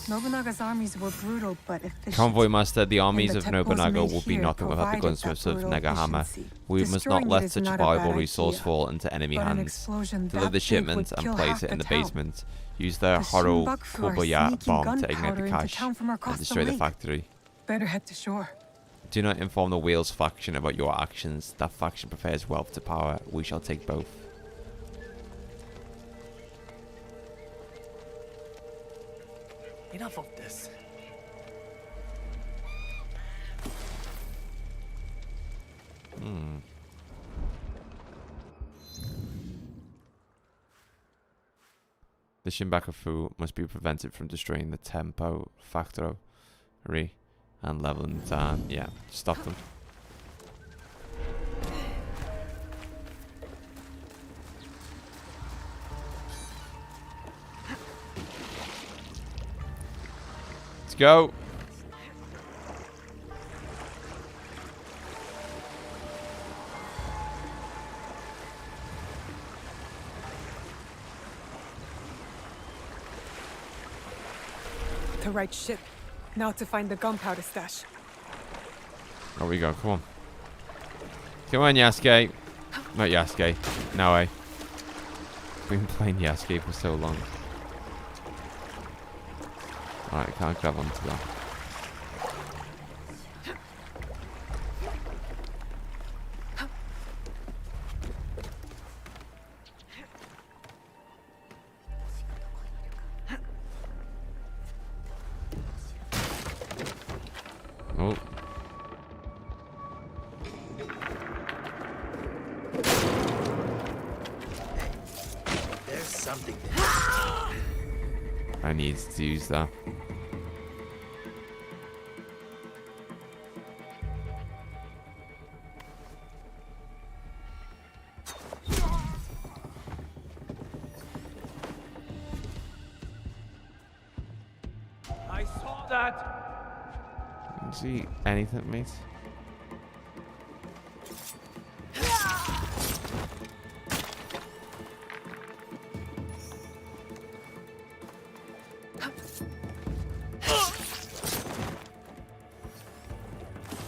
Nobunaga's armies were brutal but efficient. Convoy Master, the armies And of the temples Nobunaga made would be here nothing without the provided gunsmiths that of brutal Nagahama. efficiency. We must not Destroying let it is such not a a valuable bad resource idea. fall into enemy But an hands. explosion Deliver that the big shipment would and kill place half it in the the town. basement. Use the The Horo Shinbaku are Kubaya sneaking bomb to ignite gunpowder the into cache town from across and the destroy the lake. factory. Better head to shore. Do not inform the Wheels faction about your actions. That faction prefers wealth to power. We shall take both. Enough of this. The Shinbaku must be prevented from destroying the Tempo Factory and leveling the town. Yeah, stop them. Let's go. The right ship. Now to find the gunpowder stash. There we go. Come on. Come on, Yasuke. Not Yasuke. No way. Been playing Yasuke for so long. Alright, I can't grab onto that. Oh. There's something there. I need to use that. I saw that. See anything, mate?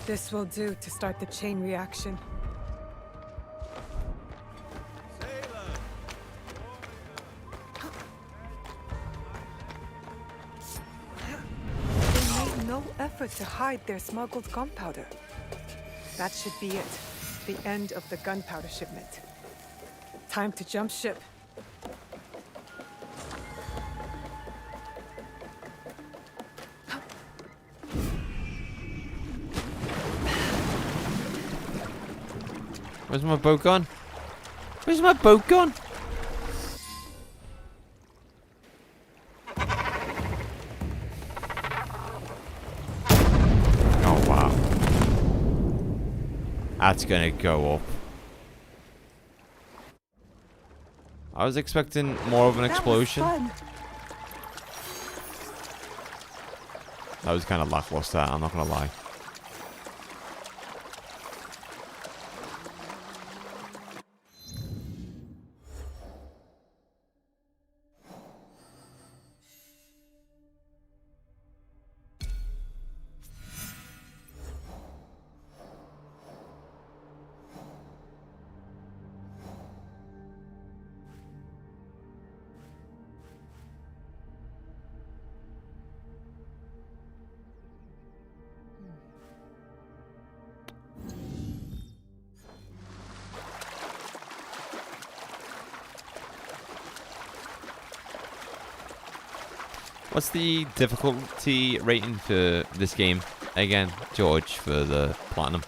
This will do to start the chain reaction. They made no effort to hide their smuggled gunpowder. That should be it. The end of the gunpowder shipment. Time to jump ship. Where's my boat gone? Where's my boat gone? Oh, wow. That's gonna go up. I was expecting more of an explosion. That was kind of lackluster, I'm not gonna lie. What's the difficulty rating for this game? Again, George, for the platinum.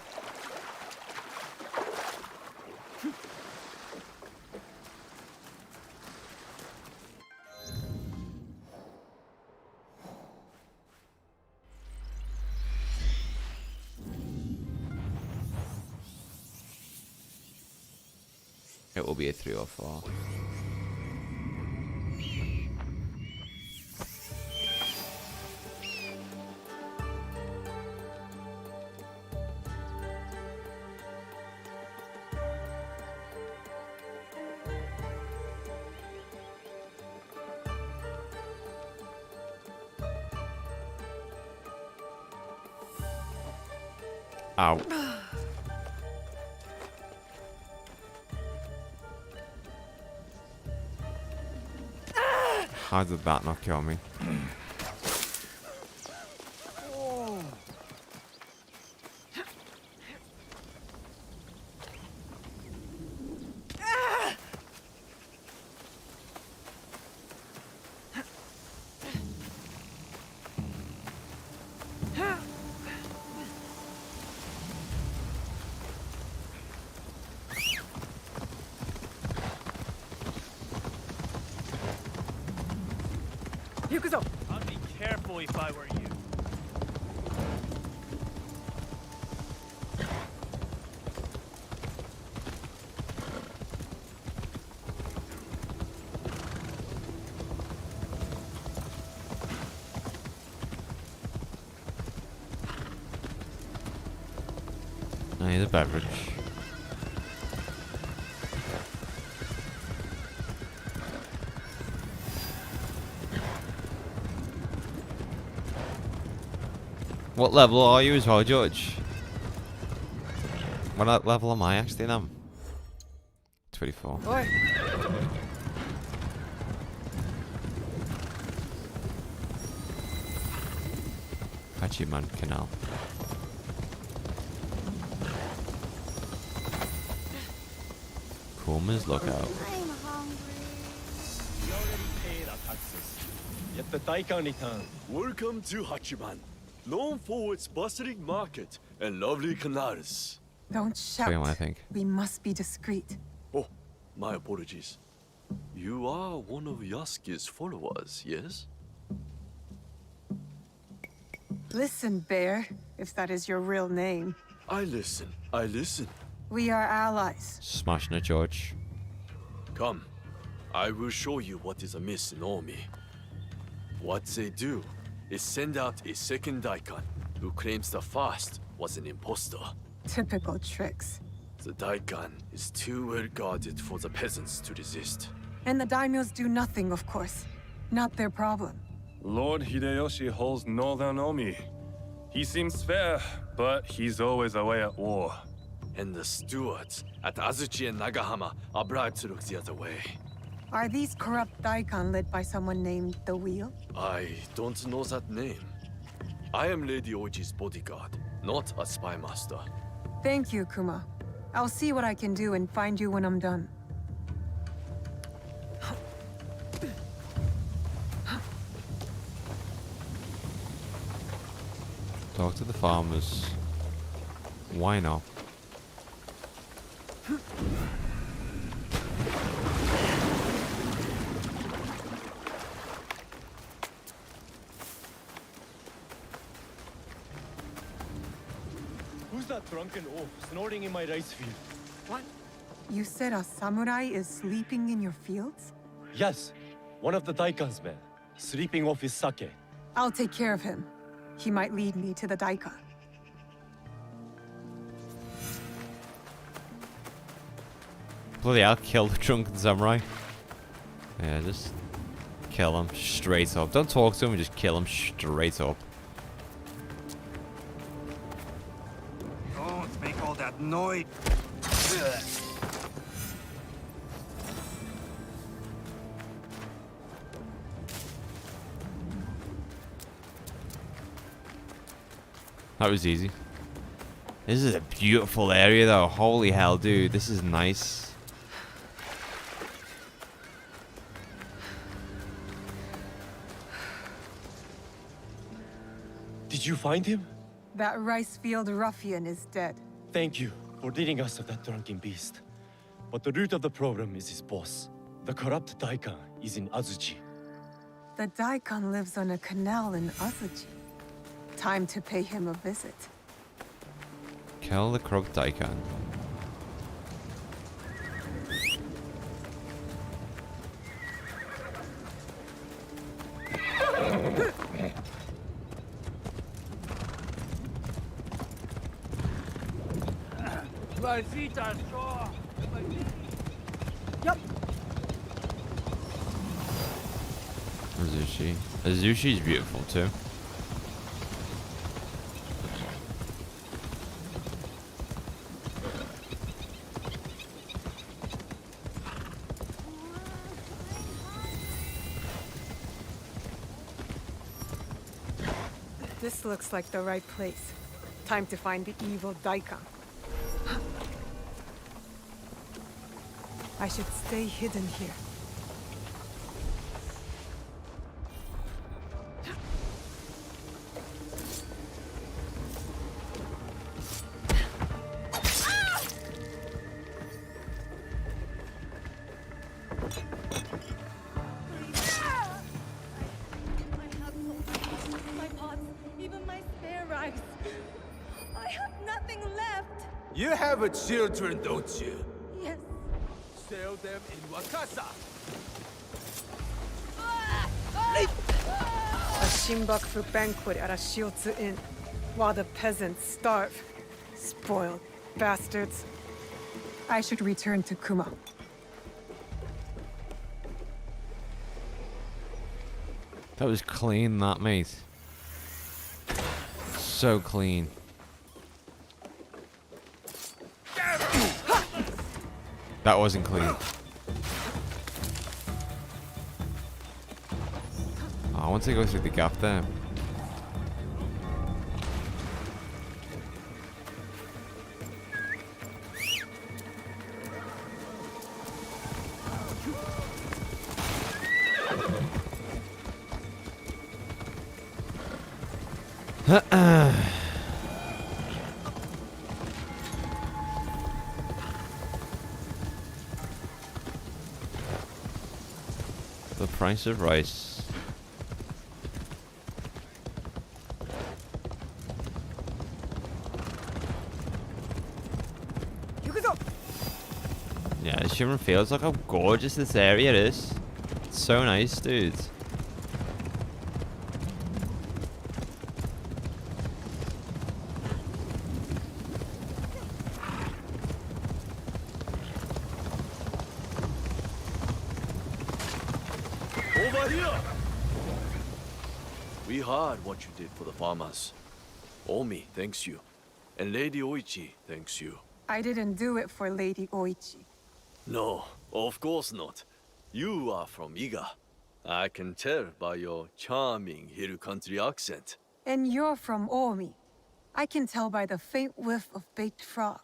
It will be a 3 or 4. Ow. How did that not kill me? I'd be careful if I were you. I need a beverage. What level are you as well, George? What level am I actually now? 24. Oi. Hachiman Canal. Kuma's Lookout. I'm hungry. We already paid our taxes. Yet the Daikon return. Welcome to Hachiman, known for its bustling market and lovely canals. Don't shout. Wait, I think. We must be discreet. Oh, my apologies. You are one of Yasuke's followers, yes? Listen, Bear, if that is your real name. I listen, I listen. We are allies. Smashing it, George. Come, I will show you what is amiss in Omi. What they do is send out a second Daikon who claims the first was an impostor. Typical tricks. The Daikon is too well guarded for the peasants to resist. And the daimyos do nothing, of course. Not their problem. Lord Hideyoshi holds Northern Omi. He seems fair, but he's always away at war. And the stewards at Azuchi and Nagahama are bribed to look the other way. Are these corrupt daikon led by someone named the Wheel? I don't know that name. I am Lady Oji's bodyguard, not a spy master. Thank you, Kuma. I'll see what I can do and find you when I'm done. Talk to the farmers. Why not? Who's that drunken oaf snoring in my rice field? What? You said a samurai is sleeping in your fields? Yes, one of the Daikan's men, sleeping off his sake. I'll take care of him. He might lead me to the Daika. Bloody hell, kill the drunken samurai. Yeah, just kill him straight up. Don't talk to him, just kill him straight up. Don't make all that noise. That was easy. This is a beautiful area though. Holy hell, dude. This is nice. Did you find him? That rice field ruffian is dead. Thank you for ridding us of that drunken beast. But the root of the problem is his boss. The corrupt Daikan is in Azuchi. The Daikon lives on a canal in Azuchi. Time to pay him a visit. Kill the crook Daikon. Yup. Azuchi. Azuchi's beautiful too. This looks like the right place. Time to find the evil Daikon. I should stay hidden here. My pots, even my spare rice. I have nothing left. You have children, don't you? Yes. Sell them in Wakasa. A Shinbakufu banquet at a Shiotsu Inn, while the peasants starve. Spoiled bastards. I should return to Kuma. That was clean, that mate. So clean. That wasn't clean. Oh, I want to go through the gap there. The price of rice. Yeah, the Shimmering Fields, look how gorgeous this area is. It's so nice, dude. Over here! We heard what you did for the farmers. Omi thanks you. And Lady Oichi thanks you. I didn't do it for Lady Oichi. No, of course not. You are from Iga. I can tell by your charming hill country accent. And you're from Omi. I can tell by the faint whiff of baked frog.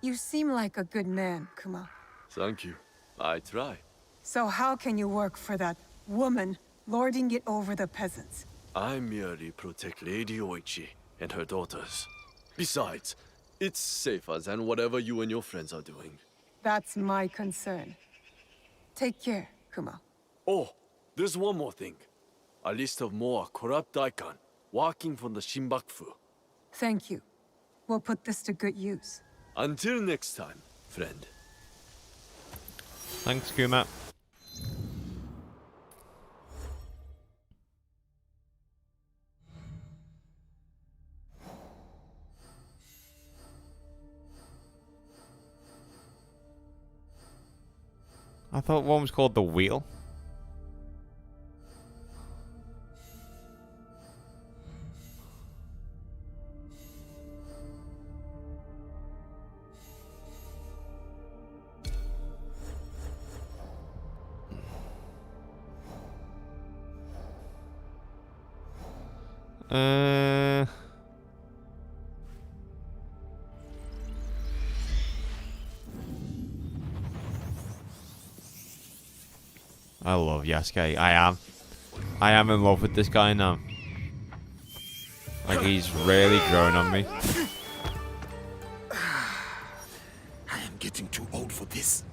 You seem like a good man, Kuma. Thank you. I try. So how can you work for that woman lording it over the peasants? I merely protect Lady Oichi and her daughters. Besides, it's safer than whatever you and your friends are doing. That's my concern. Take care, Kuma. Oh, there's one more thing. A list of more corrupt daikon walking from the Shinbakufu. Thank you. We'll put this to good use. Until next time, friend. Thanks, Kuma. I thought one was called the Wheel. I love Yasuke. I am in love with this guy now. Like, he's really growing on me. I am getting too old for this.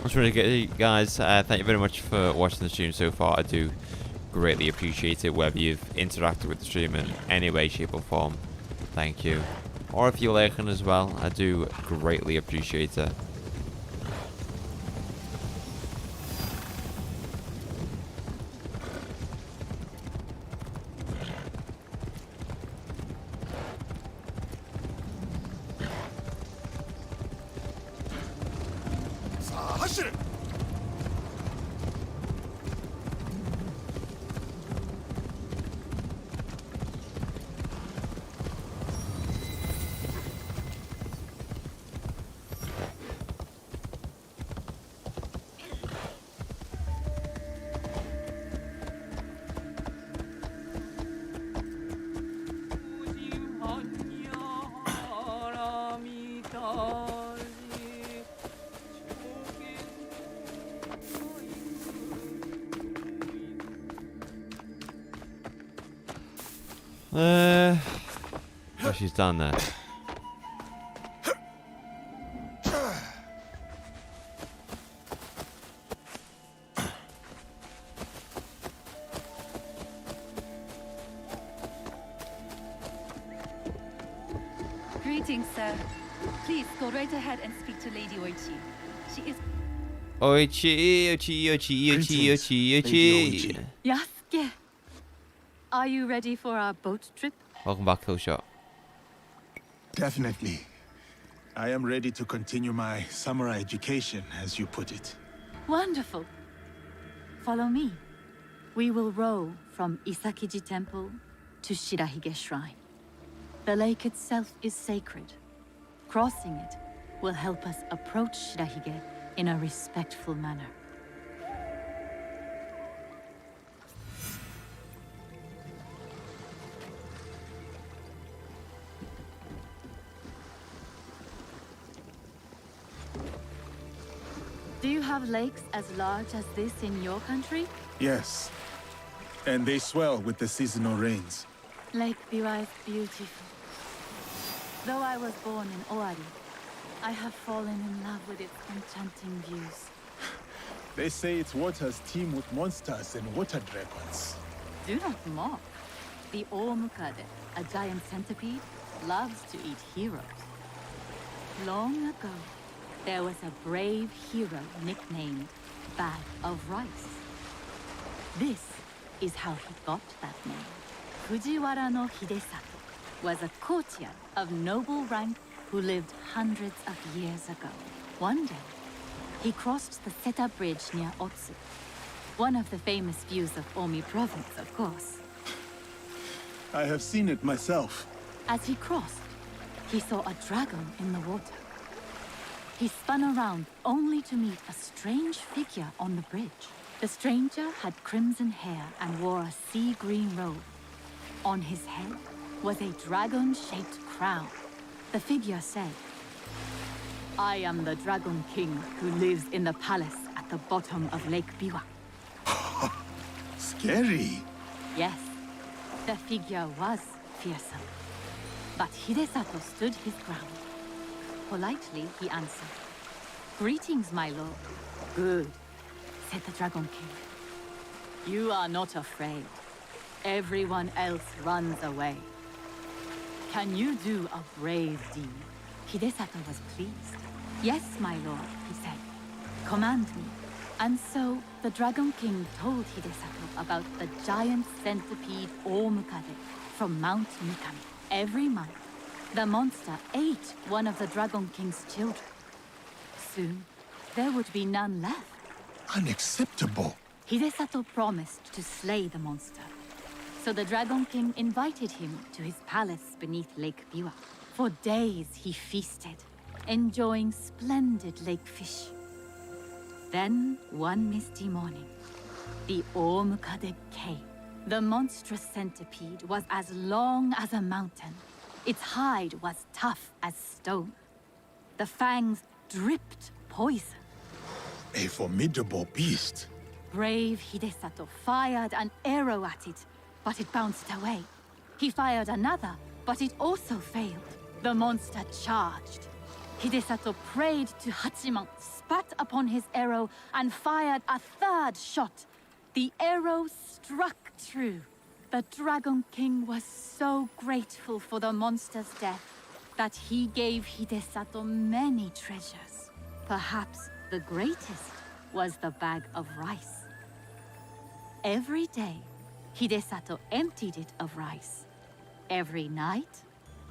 That's really good, guys. Thank you very much for watching the stream so far. I do greatly appreciate it, whether you've interacted with the stream in any way, shape or form. Thank you. Or if you're liking as well, I do greatly appreciate it. Oh, she's done that. Greetings, sir. Please go right ahead and speak to Lady Oichi. She is. Oichi. Yasuke, are you ready for our boat trip? Welcome back, Killshot. Definitely. I am ready to continue my samurai education, as you put it. Wonderful. Follow me. We will row from Isakiji Temple to Shirahige Shrine. The lake itself is sacred. Crossing it will help us approach Shirahige in a respectful manner. Do you have lakes as large as this in your country? Yes. And they swell with the seasonal rains. Lake Biwa is beautiful. Though I was born in Owari, I have fallen in love with its enchanting views. They say its waters teem with monsters and water dragons. Do not mock. The Omukade, a giant centipede, loves to eat heroes. Long ago, there was a brave hero nicknamed bag of rice. This is how he got that name. Fujiwara no Hidesato was a courtier of noble rank who lived hundreds of years ago. One day, he crossed the Seta Bridge near Otsu, one of the famous views of Omi province, of course. I have seen it myself. As he crossed, he saw a dragon in the water. He spun around only to meet a strange figure on the bridge. The stranger had crimson hair and wore a sea-green robe. On his head was a dragon-shaped crown. The figure said, "I am the Dragon King who lives in the palace at the bottom of Lake Biwa." Scary. Yes, the figure was fearsome. But Hidesato stood his ground. Politely, he answered, "Greetings, my lord." "Good," said the Dragon King. "You are not afraid. Everyone else runs away. Can you do a brave deed?" Hidesato was pleased. "Yes, my lord," he said. "Command me." And so the Dragon King told Hidesato about the giant centipede Omukade from Mount Mikami. Every month, the monster ate one of the Dragon King's children. Soon, there would be none left. Unacceptable. Hidesato promised to slay the monster. So the Dragon King invited him to his palace beneath Lake Biwa. For days he feasted, enjoying splendid lake fish. Then, one misty morning, the Omukade came. The monstrous centipede was as long as a mountain. Its hide was tough as stone. The fangs dripped poison. A formidable beast. Brave Hidesato fired an arrow at it, but it bounced away. He fired another, but it also failed. The monster charged. Hidesato prayed to Hachiman, spat upon his arrow, and fired a third shot. The arrow struck true. The Dragon King was so grateful for the monster's death that he gave Hidesato many treasures. Perhaps the greatest was the bag of rice. Every day, Hidesato emptied it of rice. Every night,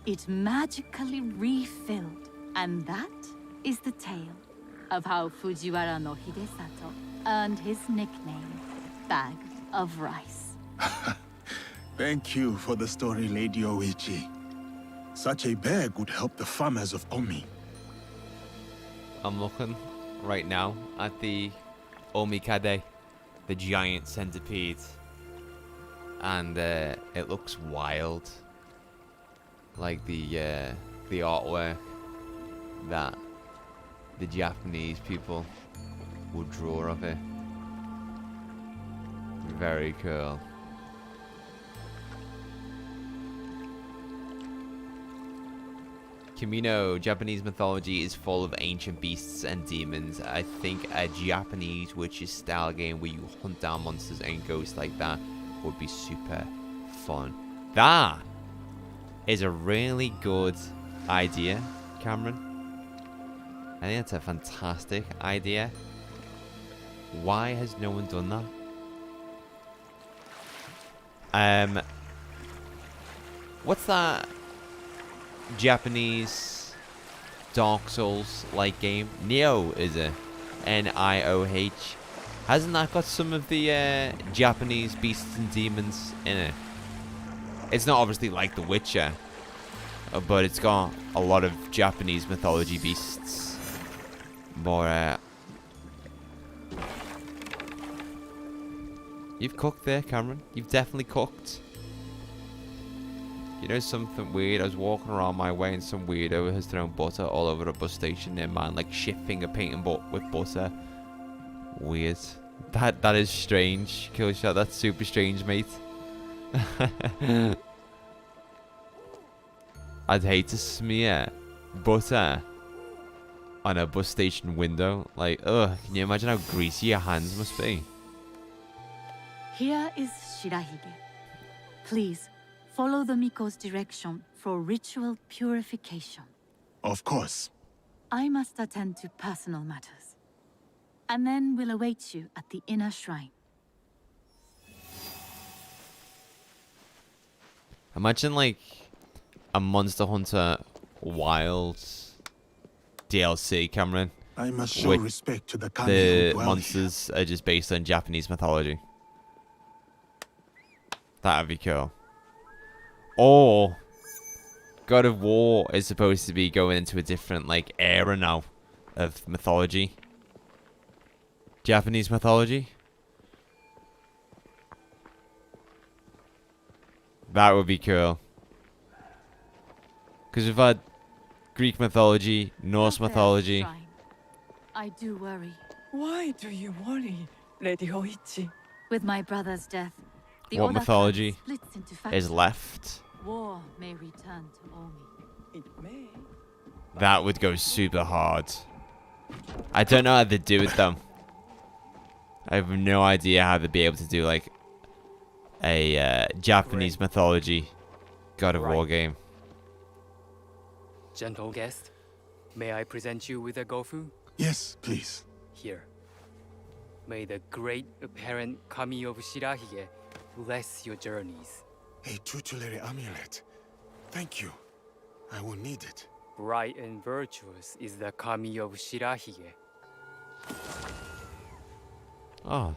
it magically refilled. And that is the tale of how Fujiwara no Hidesato earned his nickname, Bag of Rice. Thank you for the story, Lady Oichi. Such a bag would help the farmers of Omi. I'm looking right now at the Omikade, the giant centipede. And it looks wild. Like the artwork that the Japanese people would draw of it. Very cool. Kamino, Japanese mythology is full of ancient beasts and demons. I think a Japanese witches style game where you hunt down monsters and ghosts like that would be super fun. That is a really good idea, Cameron. I think that's a fantastic idea. Why has no one done that? What's that Japanese Dark Souls-like game? Nioh, is it? Nioh. Hasn't that got some of the Japanese beasts and demons in it? It's not obviously like The Witcher, but it's got a lot of Japanese mythology beasts. But you've cooked there, Cameron. You've definitely cooked. You know something weird? I was walking around my way and some weirdo has thrown butter all over a bus station near mine, like shit finger painting with butter. Weird. That is strange, Killshot. That's super strange, mate. I'd hate to smear butter on a bus station window. Like, ugh, can you imagine how greasy your hands must be? Here is Shirahige. Please, follow the Miko's direction for ritual purification. Of course. I must attend to personal matters. And then we'll await you at the inner shrine. Imagine like a Monster Hunter Wilds DLC, Cameron. I must show with respect to the kami who the dwell monsters are just based on Japanese mythology. That'd be cool. Or God of War is supposed to be going into a different like era now of mythology. Japanese mythology. That would be cool. Because we've had Greek mythology, Norse mythology. I do worry. Why do you worry, Lady Hoichi? With my brother's death, the What Oda mythology clan splits into is factions. left? War may return to Omi. It may. That would go super hard. I don't know how they do it though. I have no idea how they'd be able to do like a Japanese mythology God of War game. Gentle guest, may I present you with a gofu? Yes, please. Here. May the great apparent kami of Shirahige bless your journeys. A tutelary amulet. Thank you. I will need it. Bright and virtuous is the kami of Shirahige. Oh,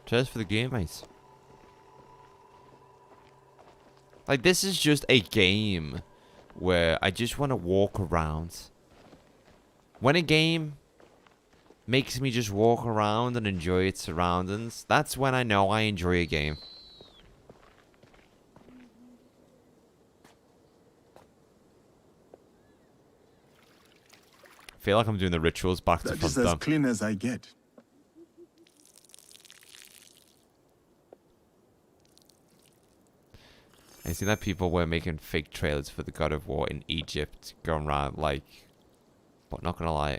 cheers for the game, mate. Like, this is just a game where I just want to walk around. When a game makes me just walk around and enjoy its surroundings, that's when I know I enjoy a game. I feel like I'm doing the rituals back to That front is as though. clean as I get. I see that people were making fake trailers for the God of War in Egypt going around, like, but not gonna lie,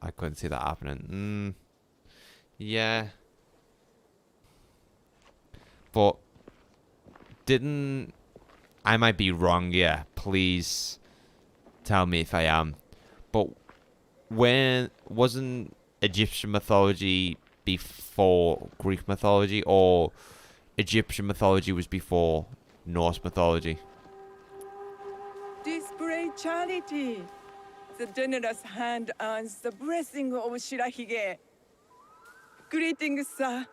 I couldn't see that happening. Yeah. But didn't, I might be wrong, yeah, please tell me if I am. But when, wasn't Egyptian mythology before Greek mythology, or Egyptian mythology was before Norse mythology? Display charity. The generous hand earns the blessing of Shirahige. Greetings, sir.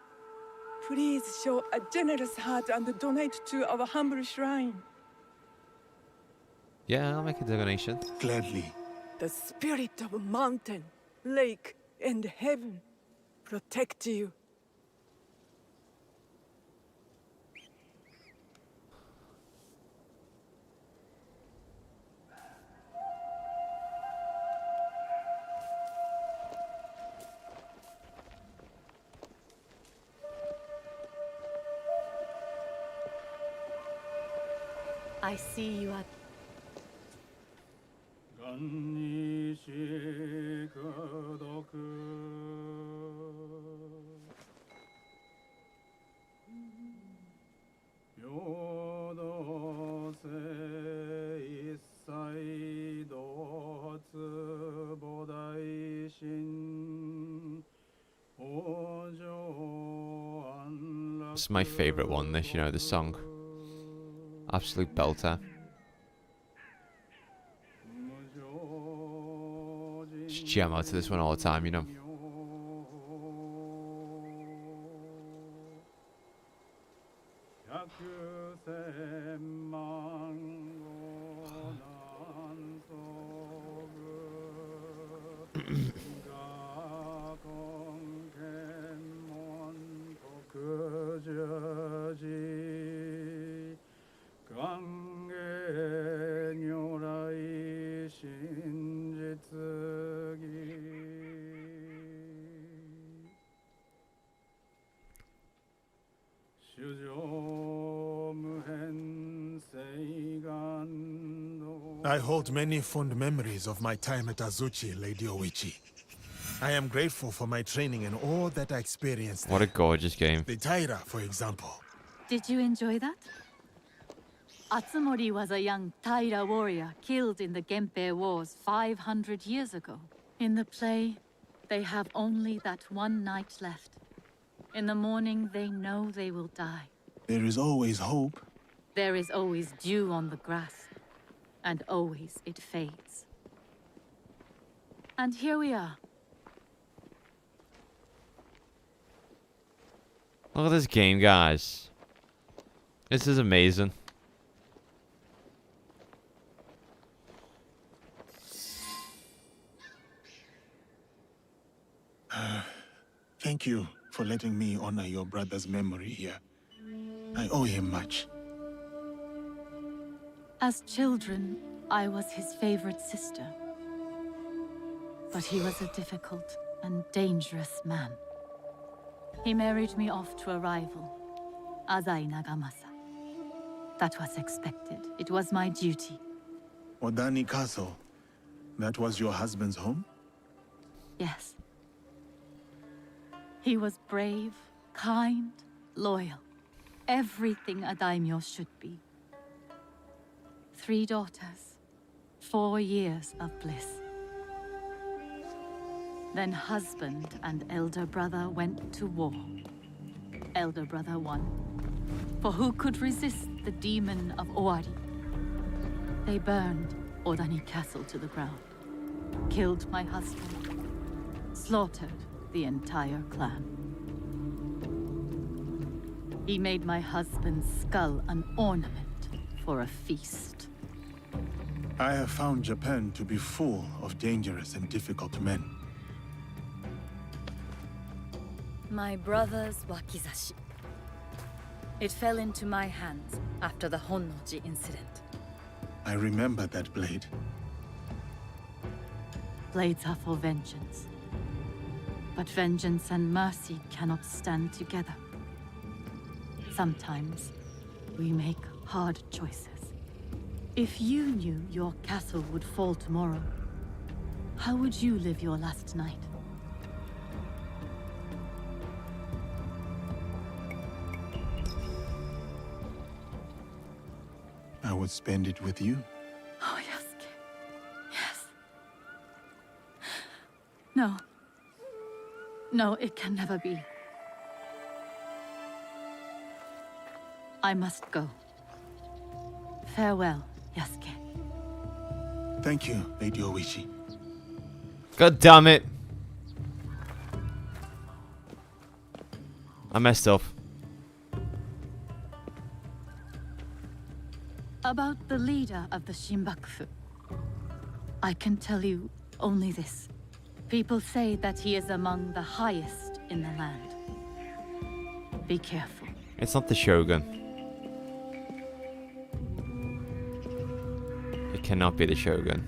Please show a generous heart and donate to our humble shrine. Yeah, I'll make a donation. Gladly. The spirit of mountain, lake, and heaven protect you. I see you are. It's my favorite one, this, you know, the song. Absolute belter. Just jam out to this one all the time, you know. I hold many fond memories of my time at Azuchi, Lady Oichi. I am grateful for my training and all that I experienced. What a gorgeous game. The Taira, for example. Did you enjoy that? Atsumori was a young Taira warrior killed in the Genpei Wars 500 years ago. In the play, They have only that one night left. In the morning, they know they will die. There is always hope. There is always dew on the grass, and always it fades. And here we are. Look at this game, guys. This is amazing. Thank you for letting me honor your brother's memory here. I owe him much. As children, I was his favorite sister. But he was a difficult and dangerous man. He married me off to a rival, Azai Nagamasa. That was expected. It was my duty. Odani Castle, that was your husband's home? Yes. He was brave, kind, loyal. Everything a daimyo should be. 3 daughters, 4 years of bliss. Then husband and elder brother went to war. Elder brother won. For who could resist the demon of Owari? They burned Odani Castle to the ground, killed my husband, slaughtered the entire clan. He made my husband's skull an ornament for a feast. I have found Japan to be full of dangerous and difficult men. My brother's wakizashi. It fell into my hands after the Honnoji incident. I remember that blade. Blades are for vengeance. But vengeance and mercy cannot stand together. Sometimes, we make hard choices. If you knew your castle would fall tomorrow, how would you live your last night? I would spend it with you. Oh, Yasuke. Yes. No. No, it can never be. I must go. Farewell, Yasuke. Thank you, Lady Oichi. God damn it. I messed up. About the leader of the Shinbakufu, I can tell you only this. People say that he is among the highest in the land. Be careful. It's not the Shogun. It cannot be the Shogun.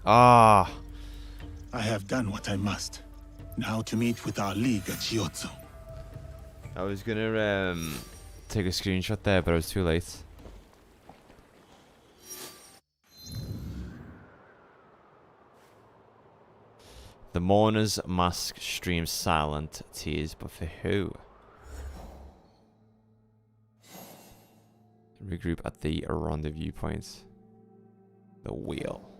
Ah. I have done what I must. Now to meet with our league at Chiotsu. I was gonna take a screenshot there, but I was too late. The Mourner's Mask streams silent tears, but for who? Regroup at the rendezvous point. The wheel.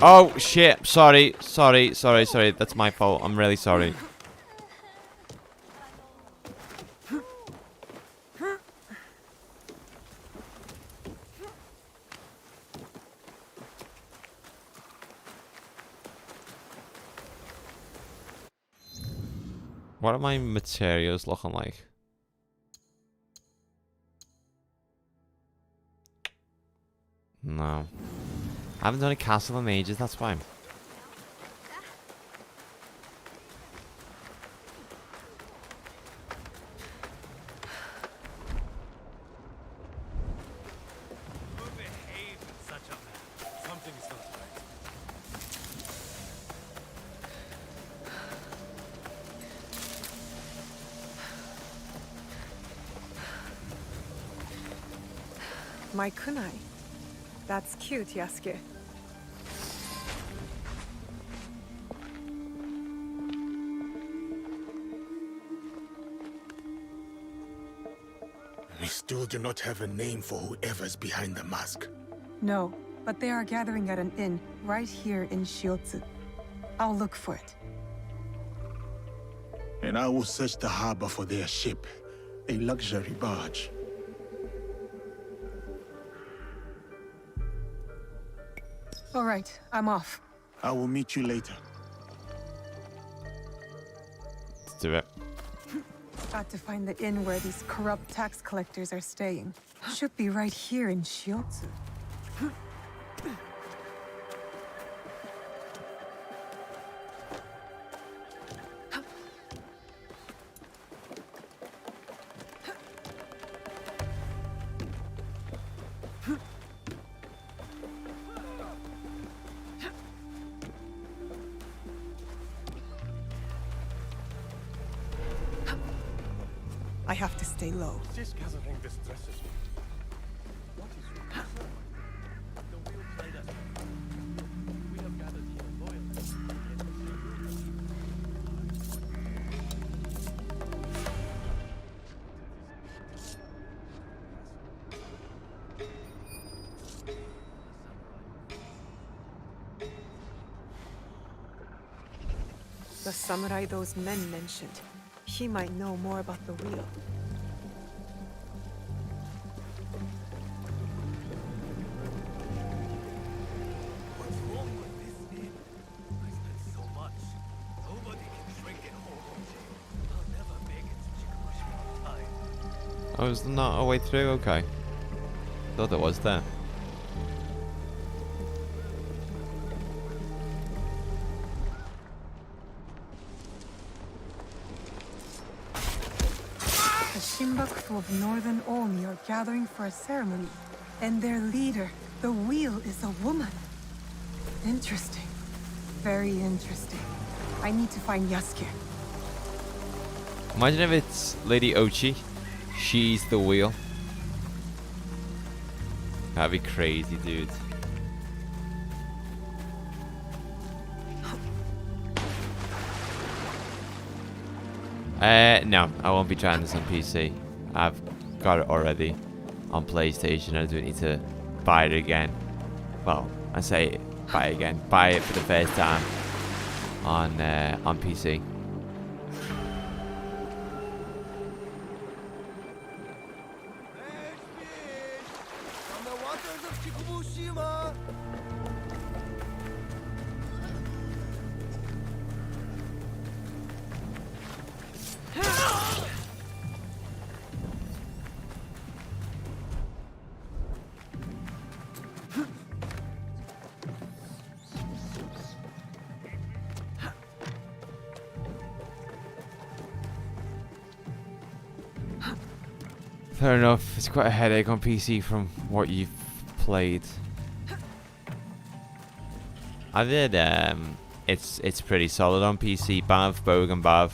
Oh shit, sorry. That's my fault. I'm really sorry. What are my materials looking like? No. I haven't done a castle in ages, that's fine. my kunai. That's cute, Yasuke. We still do not have a name for whoever's behind the mask. No, but they are gathering at an inn right here in Shiotsu. I'll look for it. And I will search the harbor for their ship, a luxury barge. All right, I'm off. I will meet you later. Let's do it. Got to find the inn where these corrupt tax collectors are staying. Should be right here in Shiotsu. I have to stay low. This gathering distresses me. What is your concern? The wheel played us. We have gathered here loyally. The samurai those men mentioned. He might know more about the wheel. What's wrong with this inn? I spent so much. Nobody can drink it all. I'll never make it to Chikubushi on time. Oh, is there not a way through? Okay. Thought there was there. The Shinbakufu of Northern Omi are gathering for a ceremony, and their leader, the wheel, is a woman. Interesting. Very interesting. I need to find Yasuke. Imagine if it's Lady Ochi. She's the wheel. That'd be crazy, dude. No, I won't be trying this on PC. I've got it already on PlayStation. I don't need to buy it again. Well, I say buy it again. Buy it for the first time on PC. On the waters of Chikubushima. Fair enough. It's quite a headache on PC from what you've played. I did. It's pretty solid on PC. Bogan Bav.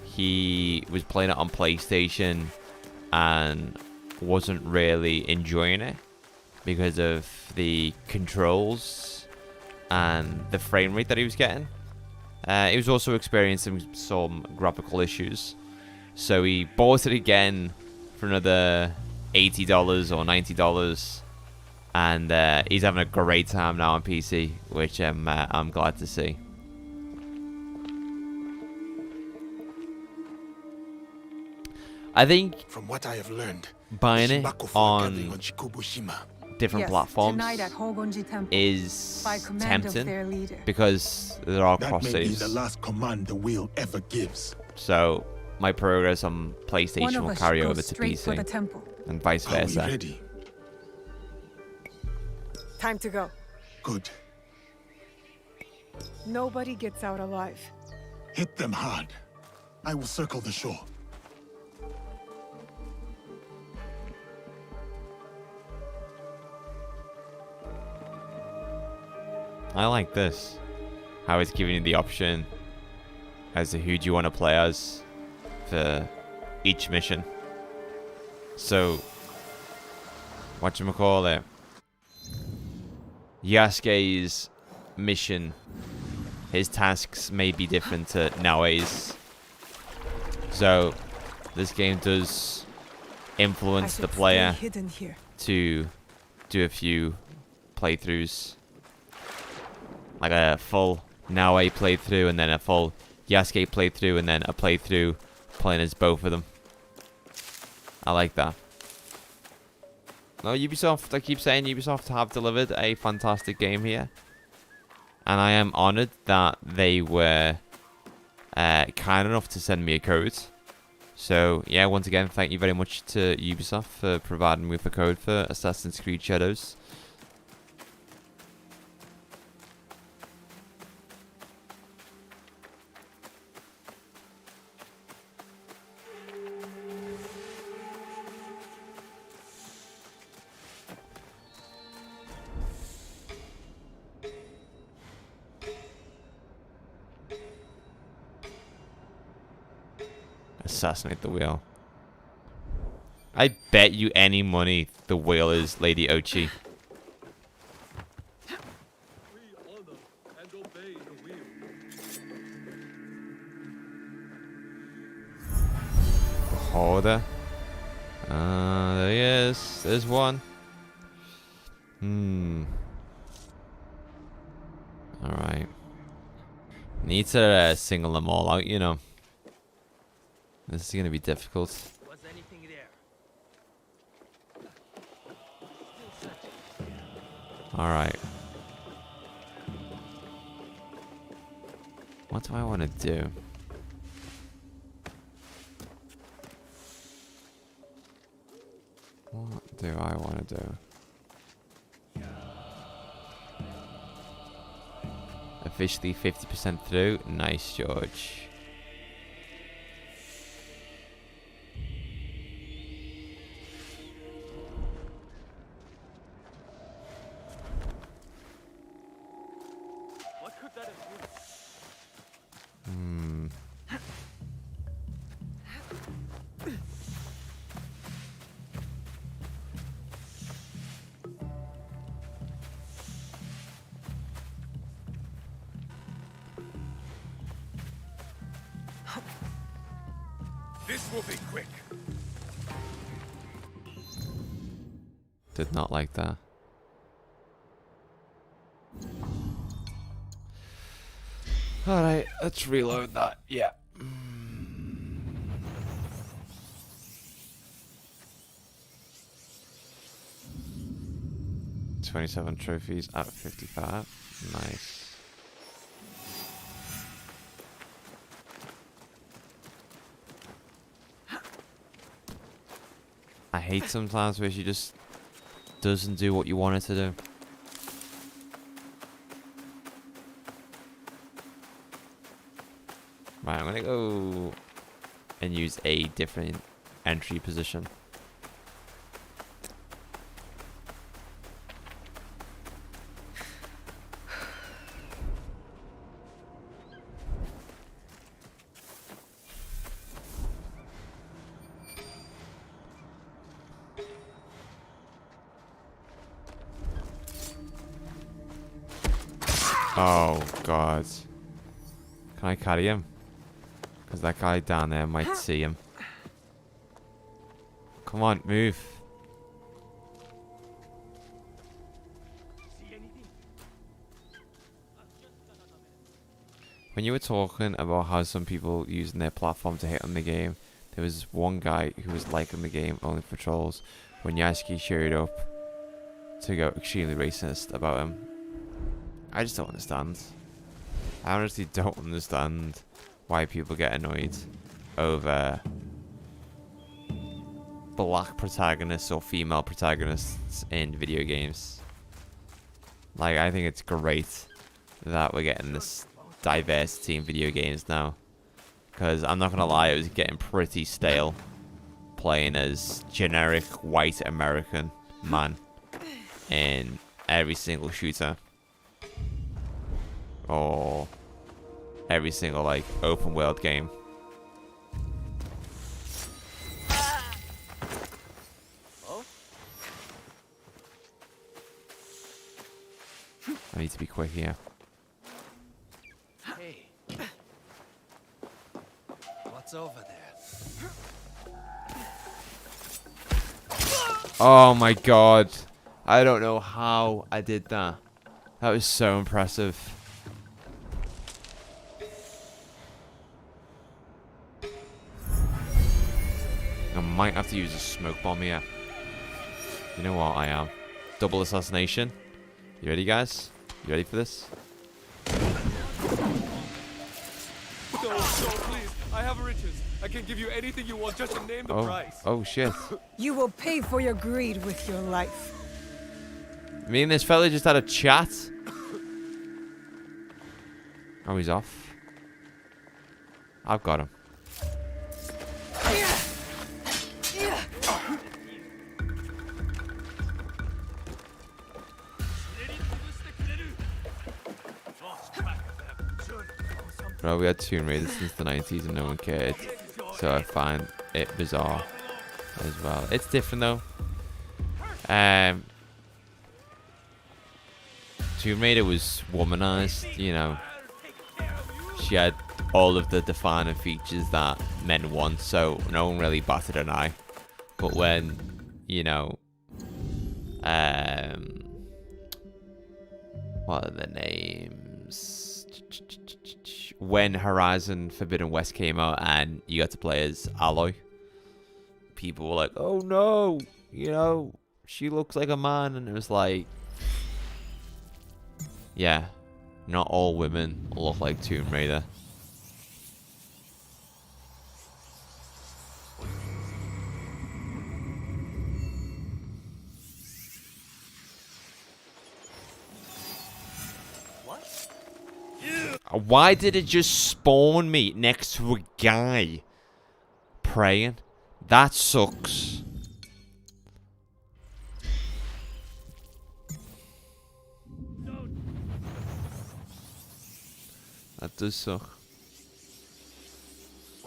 He was playing it on PlayStation and wasn't really enjoying it because of the controls and the frame rate that he was getting. He was also experiencing some graphical issues. So he bought it again for another $80 or $90, and he's having a great time now on PC, which I'm glad to see. I think from what I have learned, buying it on different Yes, platforms tonight at Hogonji Temple, is by command of their tempting leader. because there are That cross may be saves. the last command the wheel ever gives. So my progress on One PlayStation of will us carry should go over to straight for the PC temple. and vice Are we versa. ready? Time to go. Good. Nobody gets out alive. Hit them hard. I will circle the shore. I like this. How it's giving you the option as to who do you want to play as for each mission. So whatchamacallit, Yasuke's mission, his tasks may be different to Naoe's. So this game does influence the player to do a few playthroughs, like a full Naoe playthrough and then a full Yasuke playthrough and then a playthrough playing as both of them. I like that. No, Ubisoft, I keep saying Ubisoft have delivered a fantastic game here. And I am honored that they were kind enough to send me a code. So, yeah, once again, thank you very much to Ubisoft for providing me with a code for Assassin's Creed Shadows. Assassinate the wheel. I bet you any money the wheel is Lady Ochi. Beholder. There he is. There's one. Alright. Need to single them all out, you know. This is gonna be difficult. Was anything there? Alright. What do I want to do? What do I want to do? Officially 50% through. Nice, George. This will be quick. Did not like that. Alright, let's reload that. Yeah. 27 trophies out of 55. Nice. I hate sometimes where she just doesn't do what you want her to do. Right, I'm gonna go and use a different entry position. Oh god. Can I carry him? Because that guy down there might see him. Come on, move. When you were talking about how some people using their platform to hit on the game, there was one guy who was liking the game only for trolls. When Yasuke showed up to go extremely racist about him. I just don't understand. I honestly don't understand why people get annoyed over black protagonists or female protagonists in video games. Like, I think it's great that we're getting this diversity in video games now. Because I'm not going to lie, it was getting pretty stale playing as generic white American man in every single shooter. Or every single, like, open world game. need to be quick here. Hey. What's over there? Oh my god. I don't know how I did that. That was so impressive. I might have to use a smoke bomb here. You know what? I am. Double assassination. You ready, guys? You ready for this? No, please. I have riches. I can give you anything you want, just to name the price. Oh shit. You will pay for your greed with your life. Me and this fella just had a chat. Oh, he's off. I've got him. Bro, we had Tomb Raider since the 90s and no one cared. So I find it bizarre as well. It's different though. Tomb Raider was womanized, you know. She had all of the defining features that men want, so no one really batted an eye. But when, you know, what are the names? When Horizon Forbidden West came out and you got to play as Aloy, people were like, oh no, you know, she looks like a man. And it was like, yeah, not all women look like Tomb Raider. Why did it just spawn me next to a guy praying? That sucks. That does suck.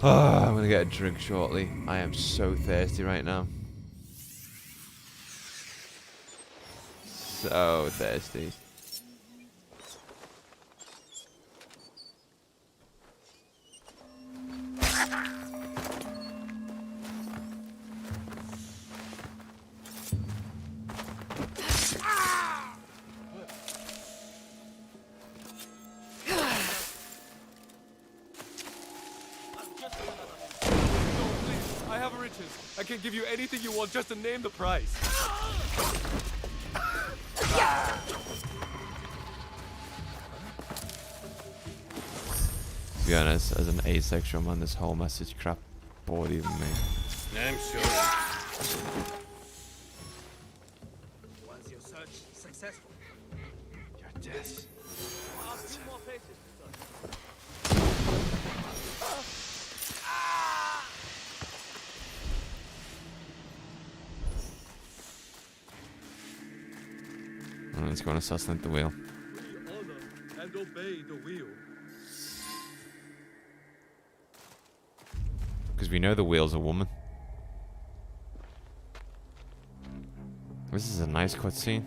I'm gonna get a drink shortly. I am so thirsty right now. So thirsty. I can give you anything you want, just to name the price. To be honest, as an asexual man, this whole message crap bored even me. I'm sure. Was your search successful? Your death. Let's go and assassinate the wheel. We honor and obey the wheel. Because we know the wheel's a woman. This is a nice cutscene.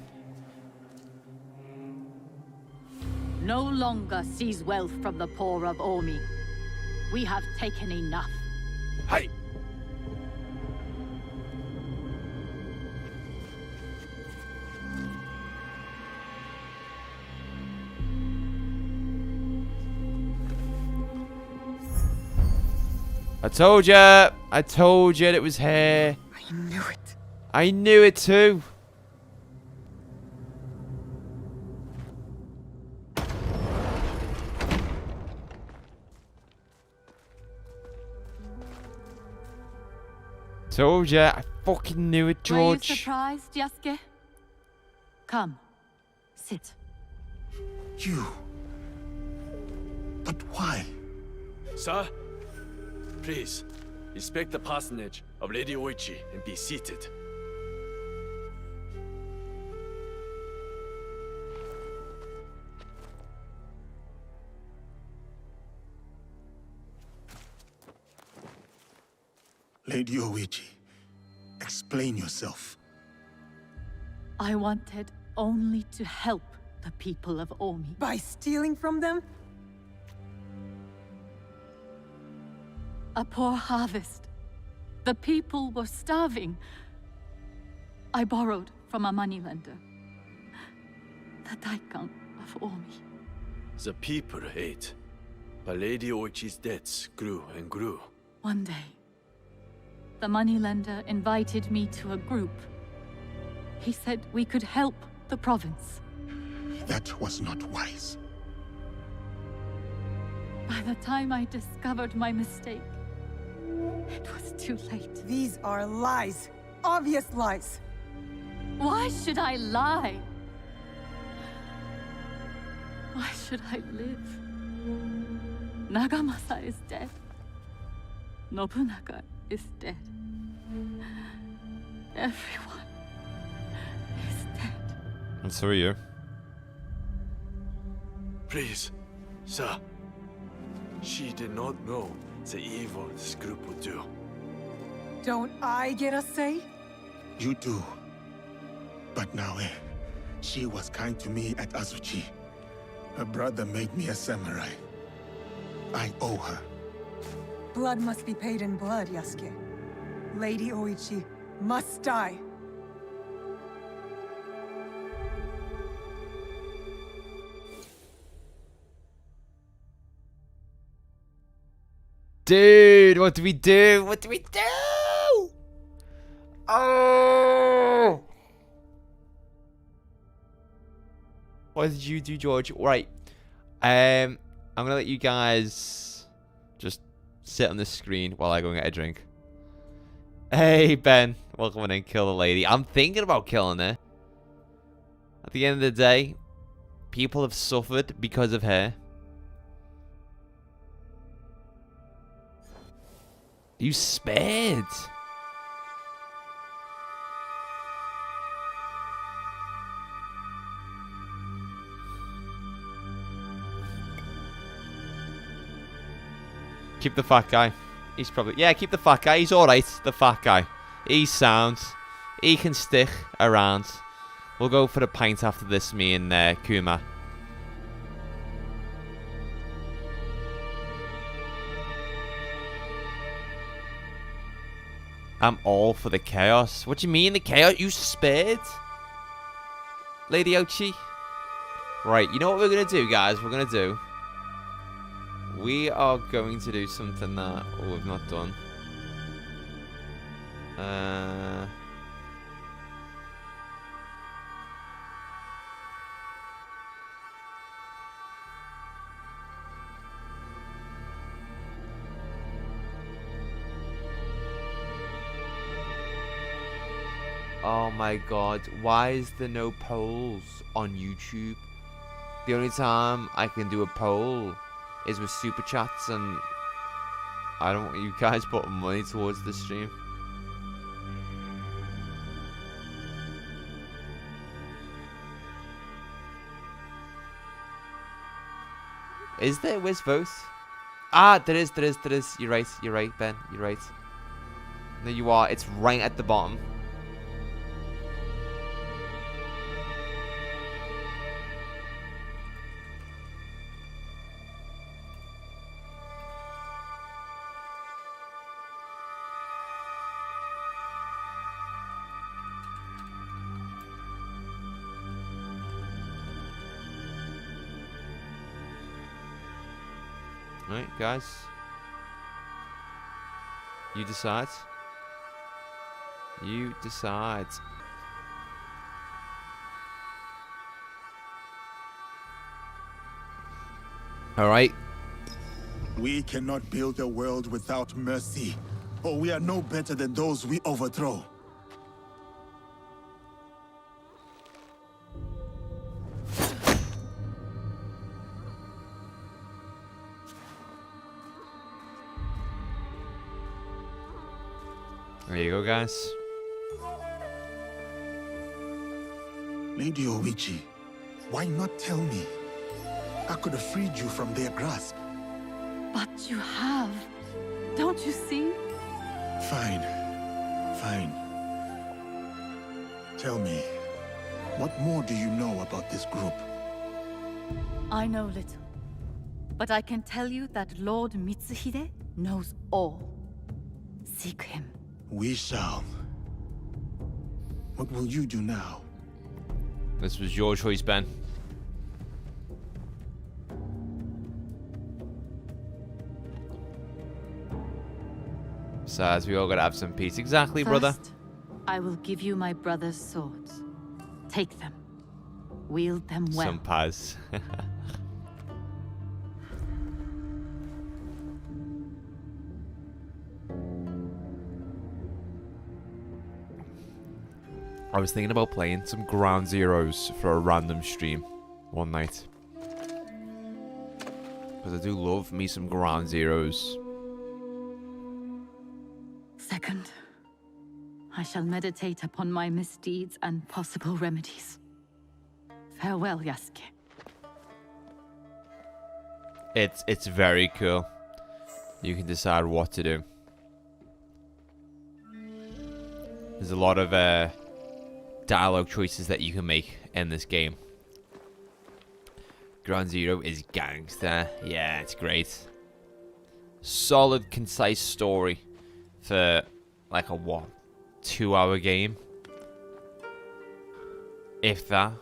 No longer seize wealth from the poor of Ormi. We have taken enough. Hey! I told ya! I told you it was her. I knew it. I knew it too. Told ya. I fucking knew it, Were you George. surprised, Yasuke? Come, sit. You. But why? Sir, please, inspect the parsonage of Lady Oichi and be seated. Lady Oichi, explain yourself. I wanted only to help the people of Omi. By stealing from them? A poor harvest. The people were starving. I borrowed from a moneylender. The Daikan of Omi. The people ate, but Lady Oichi's debts grew and grew. One day, the moneylender invited me to a group. He said we could help the province. That was not wise. By the time I discovered my mistake, it was too late. These are lies. Obvious lies. Why should I lie? Why should I live? Nagamasa is dead. Nobunaga is dead. Everyone is dead. And so are you. Please, sir. She did not know the evil this group would do. Don't I get a say? You do. But now, she was kind to me at Azuchi. Her brother made me a samurai. I owe her. Blood must be paid in blood, Yasuke. Lady Oichi must die. Dude, what do we do? What do we do? Oh! What did you do, George? Right. I'm gonna let you guys just sit on the screen while I go and get a drink. Hey, Ben. Welcome in. Kill the lady. I'm thinking about killing her. At the end of the day, people have suffered because of her. You spared. Keep the fat guy. He's probably... Yeah, keep the fat guy. He's alright, the fat guy. He's sound. He can stick around. We'll go for a pint after this, me and Kuma. I'm all for the chaos. What do you mean the chaos? You spared? Lady Oichi? Right, you know what we're going to do, guys? We're going to do... We are going to do something that we've not done. Oh my god, why is there no polls on YouTube? The only time I can do a poll is with super chats, and I don't want you guys putting money towards the stream. Is there? Where's vote? Ah, there is. You're right, Ben. You're right. No, you are. It's right at the bottom. Right, guys. You decide. You decide. All right. We cannot build a world without mercy, or we are no better than those we overthrow. There you go, guys. Lady Oichi, why not tell me? I could have freed you from their grasp. But you have. Don't you see? Fine. Tell me, what more do you know about this group? I know little, but I can tell you that Lord Mitsuhide knows all. Seek him. We shall. What will you do now? This was your choice, Ben. Besides, we all gotta have some peace. Exactly, brother. First, I will give you my brother's swords. Take them. Wield them well. Some paz. I was thinking about playing some Ground Zeroes for a random stream one night. Because I do love me some Ground Zeroes. Second, I shall meditate upon my misdeeds and possible remedies. Farewell, Yasuke. It's very cool. You can decide what to do. There's a lot of dialogue choices that you can make in this game. Ground Zero is gangster. Yeah, it's great. Solid, concise story for like a 2-hour game, if that.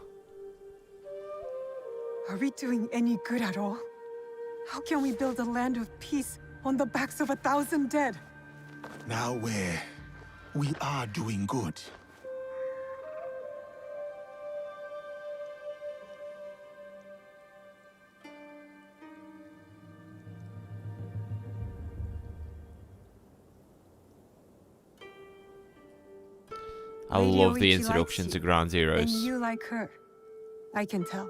Are we doing any good at all? How can we build a land of peace on the backs of 1,000 dead? Now we are doing good. I love the introduction to Ground Zeroes. And you like her. I can tell.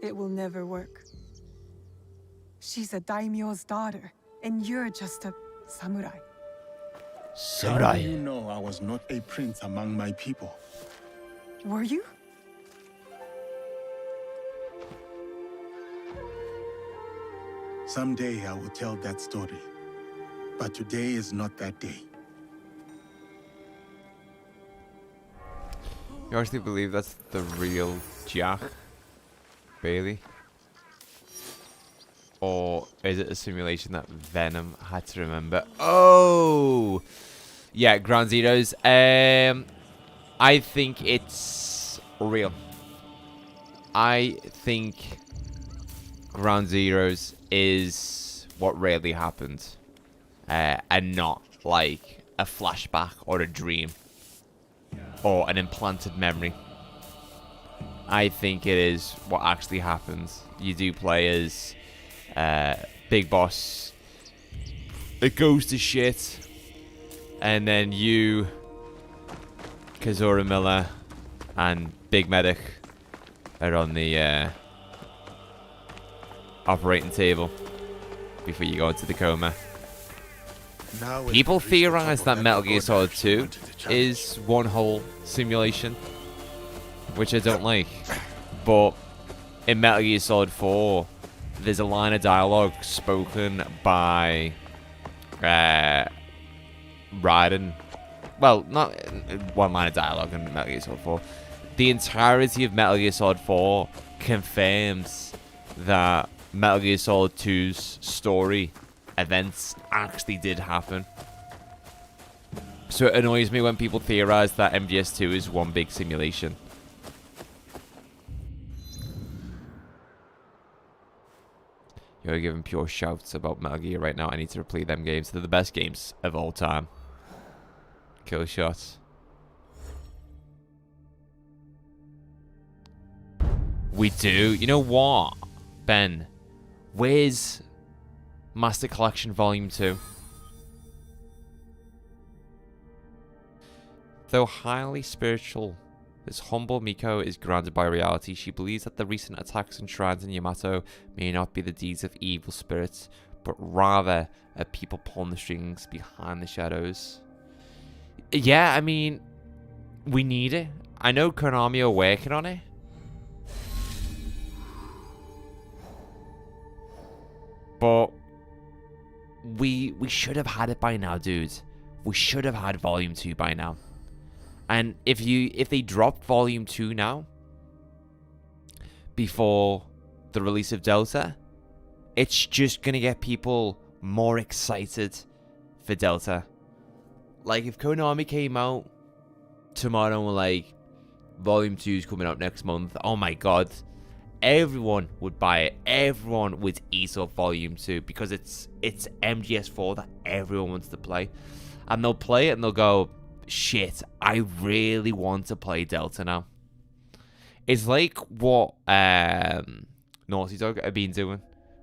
It will never work. She's a daimyo's daughter, and you're just a samurai. How do you know I was not a prince among my people? Were you? Someday I will tell that story. But today is not that day. You actually believe that's the real Jack Bailey? Or is it a simulation that Venom had to remember? Oh! Yeah, Ground Zeroes. I think it's real. I think Ground Zeroes is what really happened. And not like a flashback or a dream. Or an implanted memory. I think it is what actually happens. You do play as Big Boss. It goes to shit. And then you, Kazura Miller, and Big Medic are on the operating table before you go into the coma. People theorize that Metal Gear Solid 2 is one whole simulation, which I don't like. But in Metal Gear Solid 4, there's a line of dialogue spoken by Raiden. Well, not one line of dialogue in Metal Gear Solid 4. The entirety of Metal Gear Solid 4 confirms that Metal Gear Solid 2's story events actually did happen. So it annoys me when people theorize that MGS2 is one big simulation. You're giving pure shouts about Metal Gear right now. I need to replay them games. They're the best games of all time. Kill shots. We do. You know what, Ben? Where's Master Collection Volume 2? Though highly spiritual, this humble Miko is grounded by reality. She believes that the recent attacks and shrines in Yamato may not be the deeds of evil spirits, but rather a people pulling the strings behind the shadows. Yeah, I mean, we need it. I know Konami are working on it. But we should have had it by now, dude. We should have had Volume 2 by now. And if they drop Volume 2 now, before the release of Delta, it's just going to get people more excited for Delta. Like, if Konami came out tomorrow and were like, Volume 2 is coming out next month, oh my god, everyone would buy it. Everyone would eat up Volume 2 because it's MGS4 that everyone wants to play. And they'll play it and they'll go, shit, I really want to play Delta now. It's like what Naughty Dog have been doing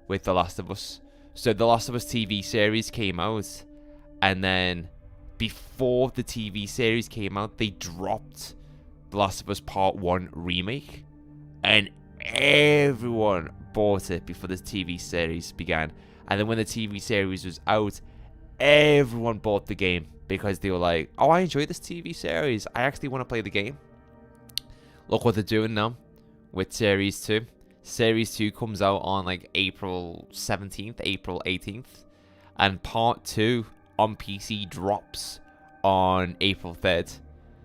with The Last of Us. So The Last of Us TV series came out, and then before the TV series came out, they dropped The Last of Us Part 1 remake, and everyone bought it before the TV series began. And then when the TV series was out, everyone bought the game because they were like, oh, I enjoy this TV series, I actually want to play the game. Look what they're doing now with Series 2. Series 2 comes out on like April 17th, April 18th. And Part 2 on PC drops on April 3rd.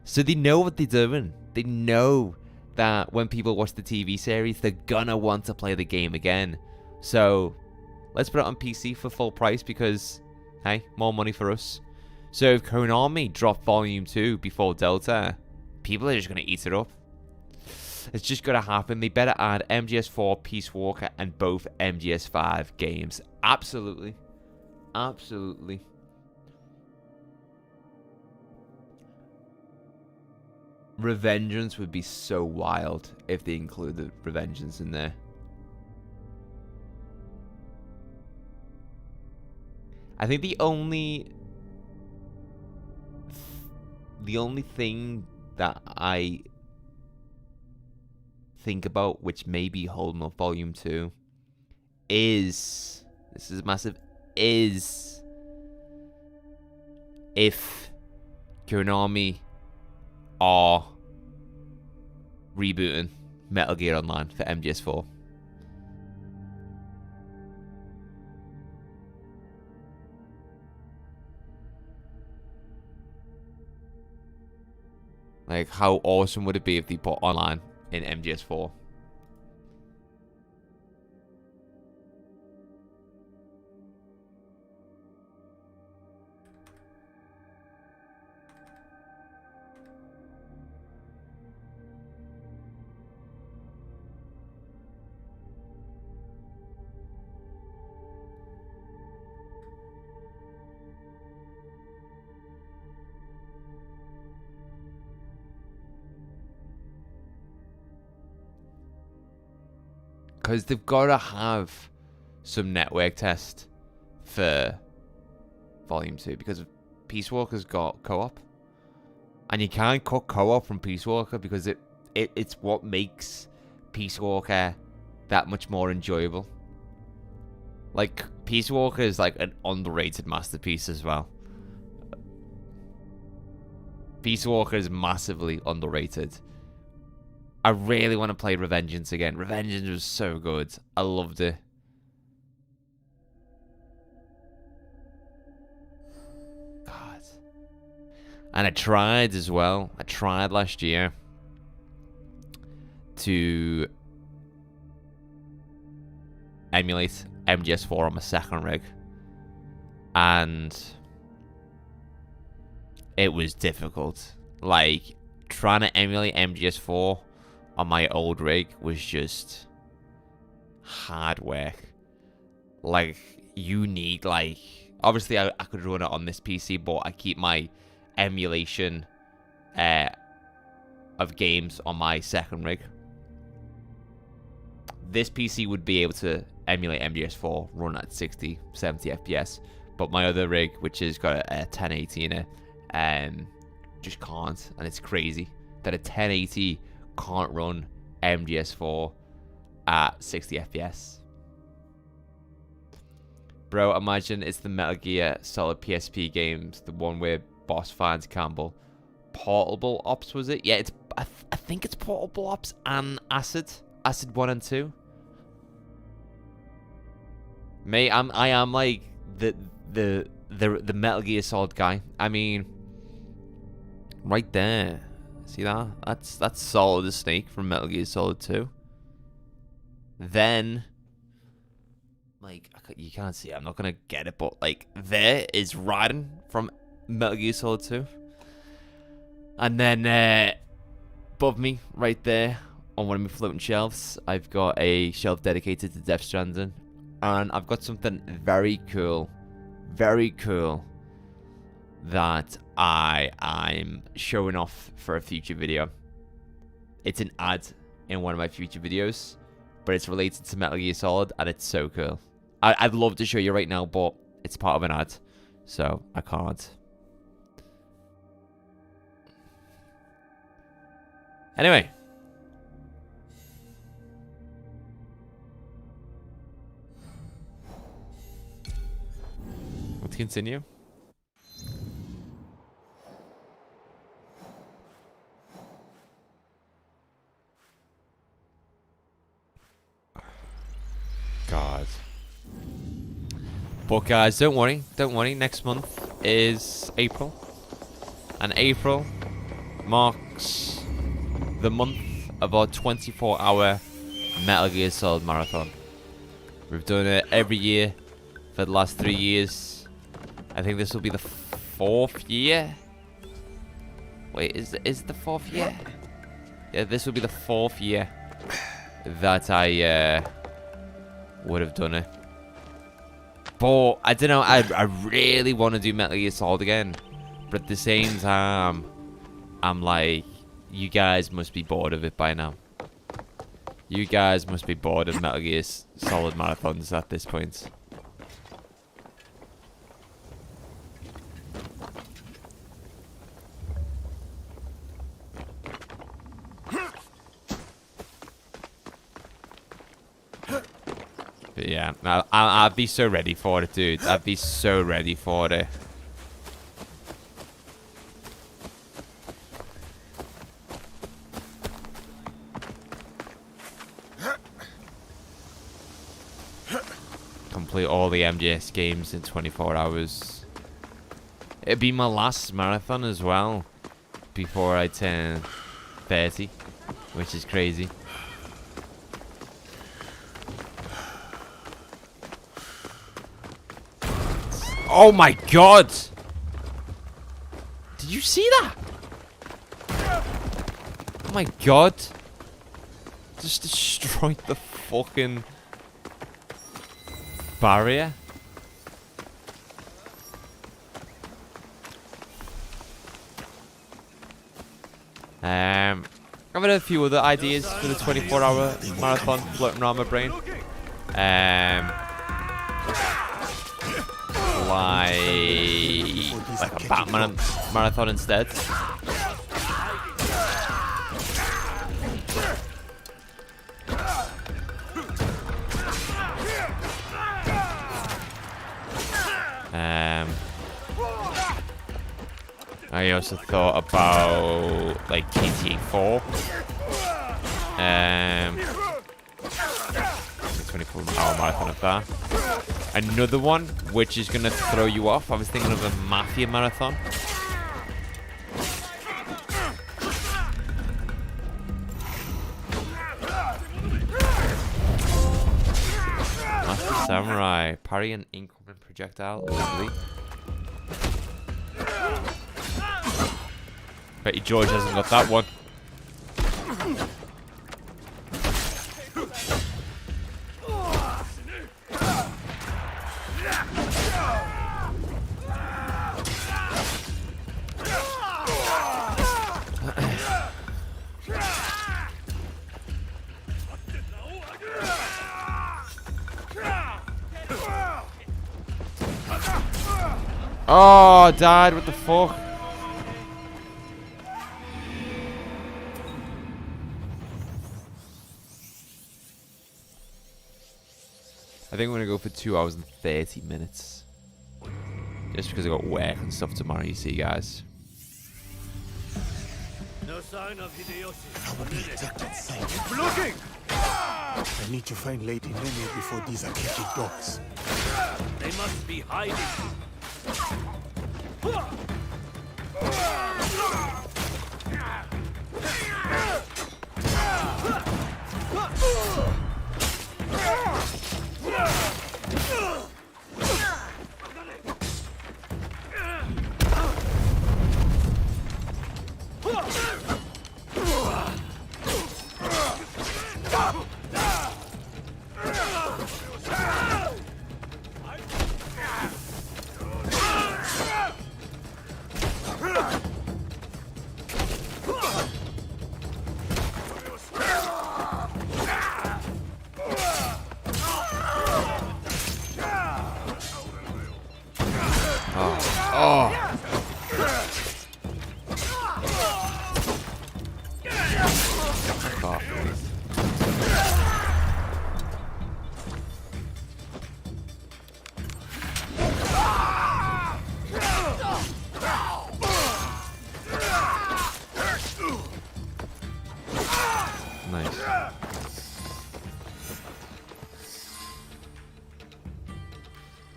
So they know what they're doing. They know that when people watch the TV series, they're gonna want to play the game again. So let's put it on PC for full price because, hey, more money for us. So if Konami drop Volume 2 before Delta, people are just gonna eat it up. It's just gonna happen. They better add MGS4, Peace Walker, and both MGS5 games. Absolutely. Absolutely. Revengeance would be so wild if they included Revengeance in there. I think the only thing that I think about which may be holding up Volume 2 is, this is massive, is if Konami are rebooting Metal Gear Online for MGS4. Like, how awesome would it be if they put online in MGS4? Because they've got to have some network test for Volume 2. Because Peace Walker's got co-op. And you can't cut co-op from Peace Walker because it's what makes Peace Walker that much more enjoyable. Like, Peace Walker is like an underrated masterpiece as well. Peace Walker is massively underrated. I really want to play Revengeance again. Revengeance was so good. I loved it. God. And I tried as well. I tried last year to emulate MGS4 on my second rig. And it was difficult. Like, trying to emulate MGS4 on my old rig was just hard work. Like, you need, like, obviously I could run it on this PC, but I keep my emulation of games on my second rig. This PC would be able to emulate MGS4, run at 60, 70 FPS, but my other rig, which has got a 1080 in it, just can't, and it's crazy that a 1080 can't run MGS4 at 60 FPS. Bro, imagine it's the Metal Gear Solid PSP games, the one where boss finds Campbell. Portable Ops, was it? Yeah, it's. I think it's Portable Ops and Acid 1 and 2. Mate, I am like the Metal Gear Solid guy. I mean, right there. See that? That's Solid the Snake from Metal Gear Solid 2. then, like, you can't see it, I'm not gonna get it, but like, there is Raiden from Metal Gear Solid 2. And then above me, right there, on one of my floating shelves, I've got a shelf dedicated to Death Stranding. And I've got something very cool that I'm showing off for a future video. It's an ad in one of my future videos, but it's related to Metal Gear Solid, and it's so cool. I'd love to show you right now, but it's part of an ad, so I can't. Anyway. Let's continue. God. But guys, don't worry. Next month is April. And April marks the month of our 24-hour Metal Gear Solid Marathon. We've done it every year for the last 3 years. I think this will be the 4th year. Wait, is it the 4th year? Yeah, this will be the 4th year that I would have done it. But I don't know, I really want to do Metal Gear Solid again. But at the same time, I'm like, you guys must be bored of it by now. You guys must be bored of Metal Gear Solid marathons at this point. But yeah, I'd be so ready for it, dude. I'd be so ready for it. Complete all the MGS games in 24 hours. It'd be my last marathon as well before I turn 30, which is crazy. Oh my god! Did you see that? Oh my god! Just destroyed the fucking barrier. I've had a few other ideas for the 24-hour marathon floating around my brain. Like a Batman marathon instead. I also thought about like GTA 4. 24-hour marathon of that. Another one, which is gonna throw you off. I was thinking of a Mafia marathon. Master Samurai, parry an incoming projectile. Lovely. Bet George hasn't got that one. Oh, died. What the fuck? I think I'm gonna go for 2 hours and 30 minutes. Just because I got work and stuff tomorrow, you see, guys. No sign of Hideyoshi. Keep looking! I need to find Lady Nene before these Akechi dogs. They must be hiding.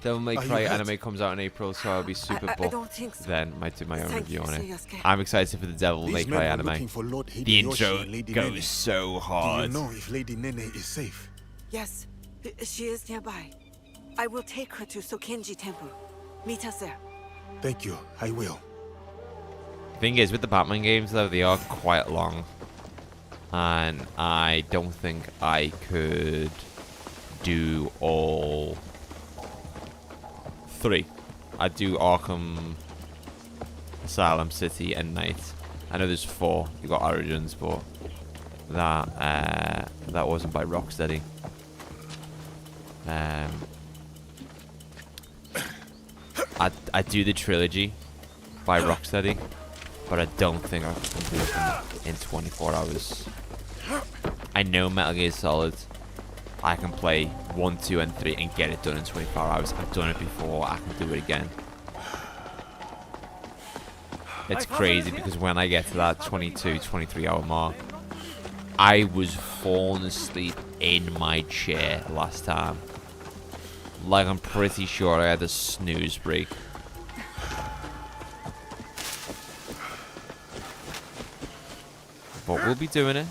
Devil May Cry anime comes out in April, so I'll be super buff. So. Then might do my own Thank review you, on it. Sasuke. I'm excited for the Devil May These Cry men were anime. looking for Lord The Hideyoshi intro and Lady goes Nene. so Do hard. you know if Lady Nene is safe? Yes, she is nearby. I will take her to Sokenji Temple. Meet us there. Thank you, I will. Thing is, with the Batman games, though, they are quite long. And I don't think I could do all 3. I'd do Arkham Asylum, City, and Night. I know there's 4. You got Origins, but that wasn't by Rocksteady. I'd do the trilogy by Rocksteady, but I don't think I can do it in 24 hours. I know Metal Gear Solid. I can play 1, 2, and 3 and get it done in 24 hours. I've done it before. I can do it again. It's crazy because when I get to that 22, 23 hour mark, I was falling asleep in my chair last time. Like, I'm pretty sure I had a snooze break. But we'll be doing it.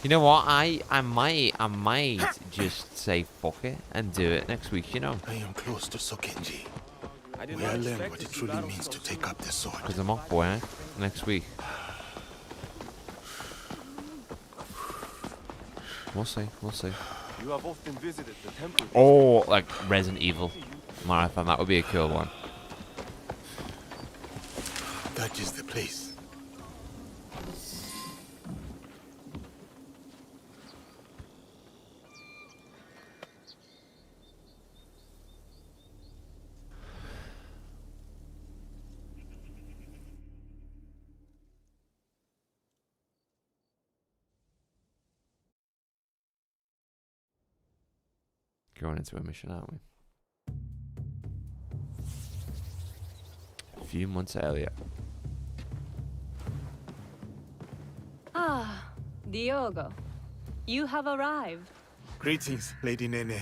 You know what? I might just say fuck it and do it next week, you know. I am close to Sokenji, where I learn what it truly means to take up the sword. Because I'm off work next week. We'll see, we'll see. You have often visited the temple. Oh, like Resident Evil marathon. That would be a cool one. That is the place. Going into a mission, aren't we? A few months earlier. Ah, Diogo. You have arrived. Greetings, Lady Nene.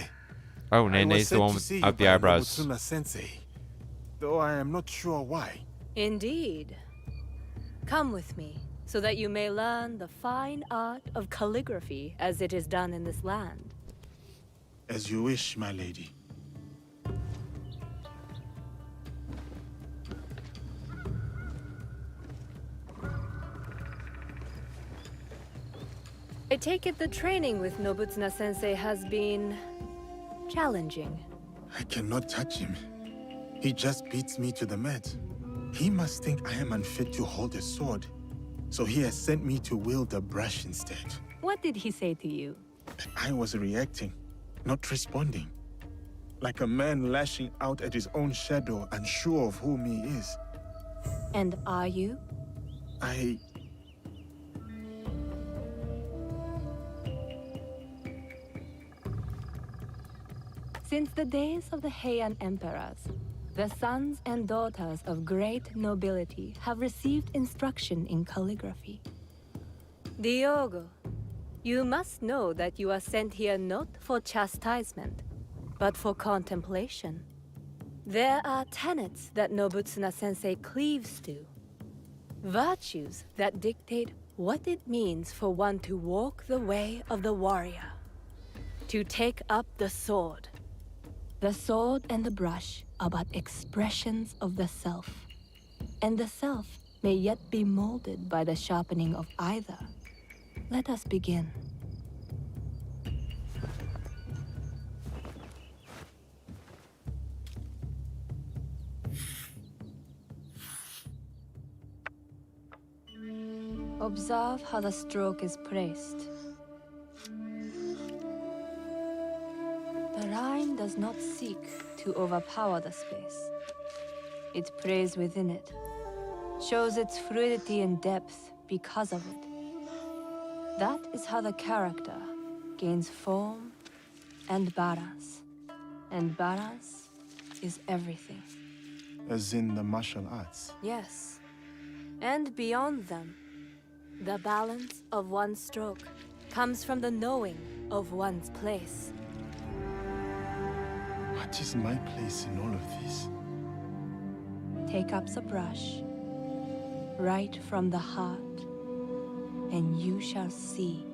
Oh, I Nene's was the sent one to see with you the by eyebrows. Nobutsuna Sensei, though I am not sure why. Indeed. Come with me, so that you may learn the fine art of calligraphy as it is done in this land. As you wish, my lady. I take it the training with Nobutsuna Sensei has been challenging. I cannot touch him. He just beats me to the mat. He must think I am unfit to hold a sword, so he has sent me to wield a brush instead. What did he say to you? I was reacting, not responding. Like a man lashing out at his own shadow, unsure of whom he is. And are you? Since the days of the Heian emperors, the sons and daughters of great nobility have received instruction in calligraphy. Diogo, you must know that you are sent here not for chastisement, but for contemplation. There are tenets that Nobutsuna Sensei cleaves to. Virtues that dictate what it means for one to walk the way of the warrior. To take up the sword. The sword and the brush are but expressions of the self, and the self may yet be molded by the sharpening of either. Let us begin. Observe how the stroke is placed. The rhyme does not seek to overpower the space. It prays within it, shows its fluidity and depth because of it. That is how the character gains form and balance. And balance is everything. As in the martial arts. Yes. And beyond them, the balance of one's stroke comes from the knowing of one's place. What is my place in all of this? Take up the brush, right from the heart, and you shall see.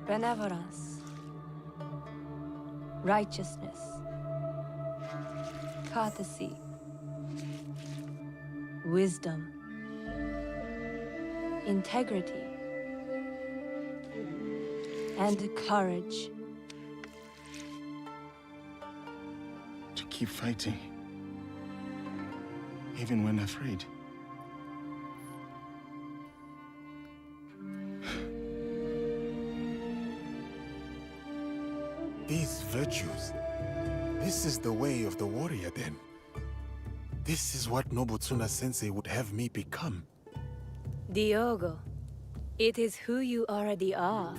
Benevolence, righteousness, courtesy, wisdom, integrity, and courage. To keep fighting. Even when afraid. These virtues. This is the way of the warrior then. This is what Nobutsuna-sensei would have me become. Diogo, it is who you already are.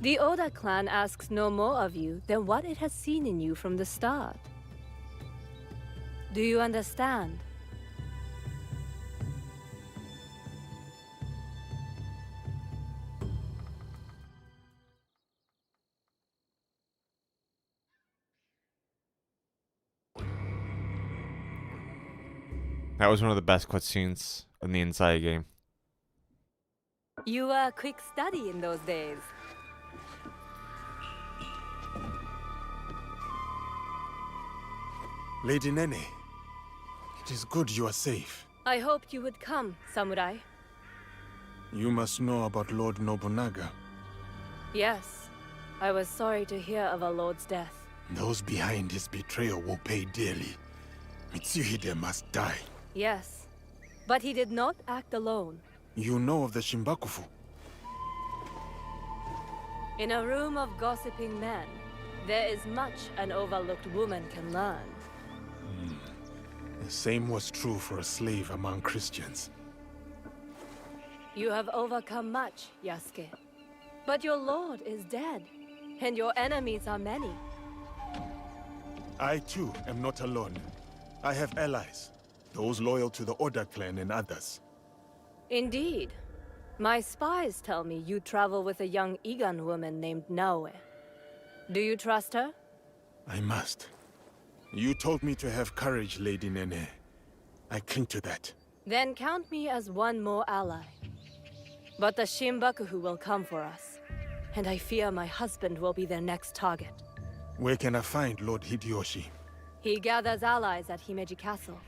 The Oda clan asks no more of you than what it has seen in you from the start. Do you understand? That was one of the best cutscenes in the entire game. You were a quick study in those days. Lady Nene, it is good you are safe. I hoped you would come, Samurai. You must know about Lord Nobunaga. Yes, I was sorry to hear of our lord's death. Those behind his betrayal will pay dearly. Mitsuhide must die. Yes, but he did not act alone. You know of the Shimbakufu? In a room of gossiping men, there is much an overlooked woman can learn. The same was true for a slave among Christians. You have overcome much, Yasuke. But your lord is dead, and your enemies are many. I too am not alone. I have allies, those loyal to the Oda clan and others. Indeed. My spies tell me you travel with a young Igan woman named Naoe. Do you trust her? I must. You told me to have courage, Lady Nene. I cling to that. Then count me as one more ally. But the Shimbakufu will come for us, and I fear my husband will be their next target. Where can I find Lord Hideyoshi? He gathers allies at Himeji Castle.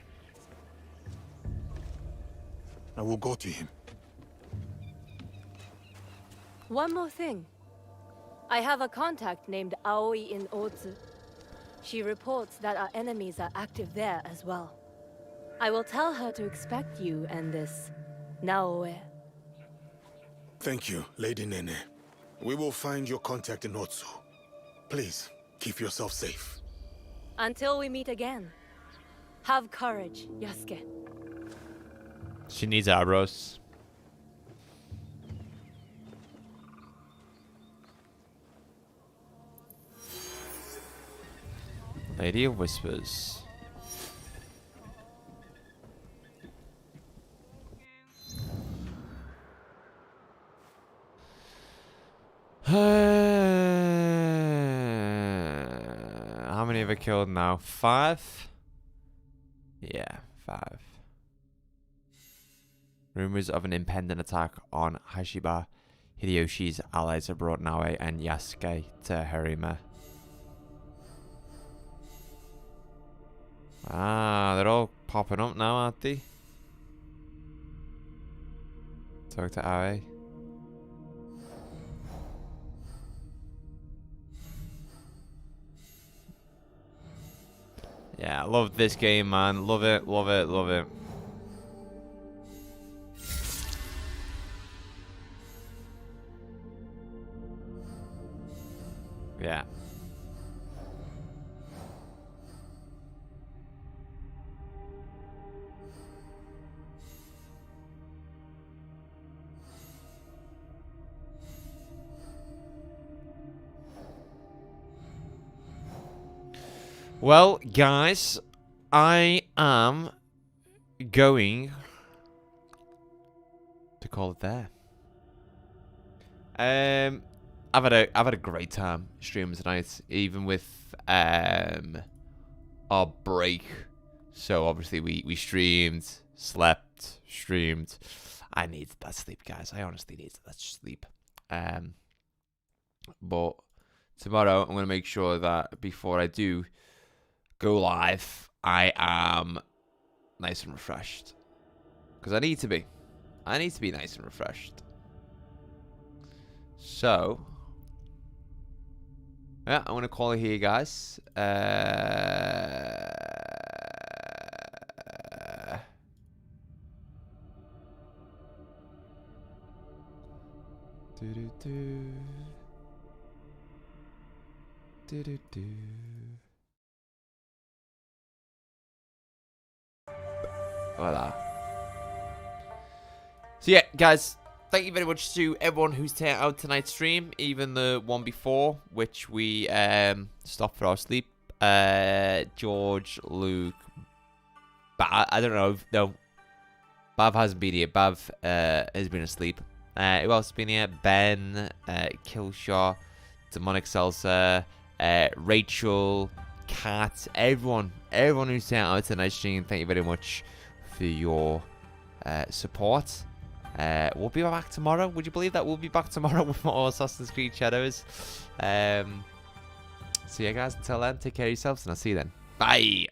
I will go to him. One more thing. I have a contact named Aoi in Otsu. She reports that our enemies are active there as well. I will tell her to expect you and this Naoe. Thank you, Lady Nene. We will find your contact in Otsu. Please, keep yourself safe. Until we meet again. Have courage, Yasuke. She needs arrows. Lady of Whispers. How many have I killed now? 5? Yeah, 5. Rumors of an impending attack on Hashiba Hideyoshi's allies have brought Naoe and Yasuke to Harima. Ah, they're all popping up now, aren't they? Talk to Aoi. Yeah, I love this game, man. Love it, love it, love it. Yeah. Well, guys, I am going to call it there. I've had a great time streaming tonight, even with our break. So obviously we streamed, slept, streamed. I needed that sleep, guys. I honestly needed that sleep. But tomorrow I'm gonna make sure that before I do go live, I am nice and refreshed. Because I need to be. I need to be nice and refreshed. So, yeah, I'm going to call it here, guys. Voila. So yeah, guys, thank you very much to everyone who's taken out tonight's stream, even the one before, which we stopped for our sleep. George, Luke, I don't know. No, Bav hasn't been here. Bav has been asleep. Who else has been here? Ben, Killshot, Demonic Salsa, Rachel, Kat, everyone who's taken out tonight's stream. Thank you very much for your support. We'll be back tomorrow. Would you believe that we'll be back tomorrow with more Assassin's Creed Shadows? So yeah, guys, until then, take care of yourselves, and I'll see you then. Bye.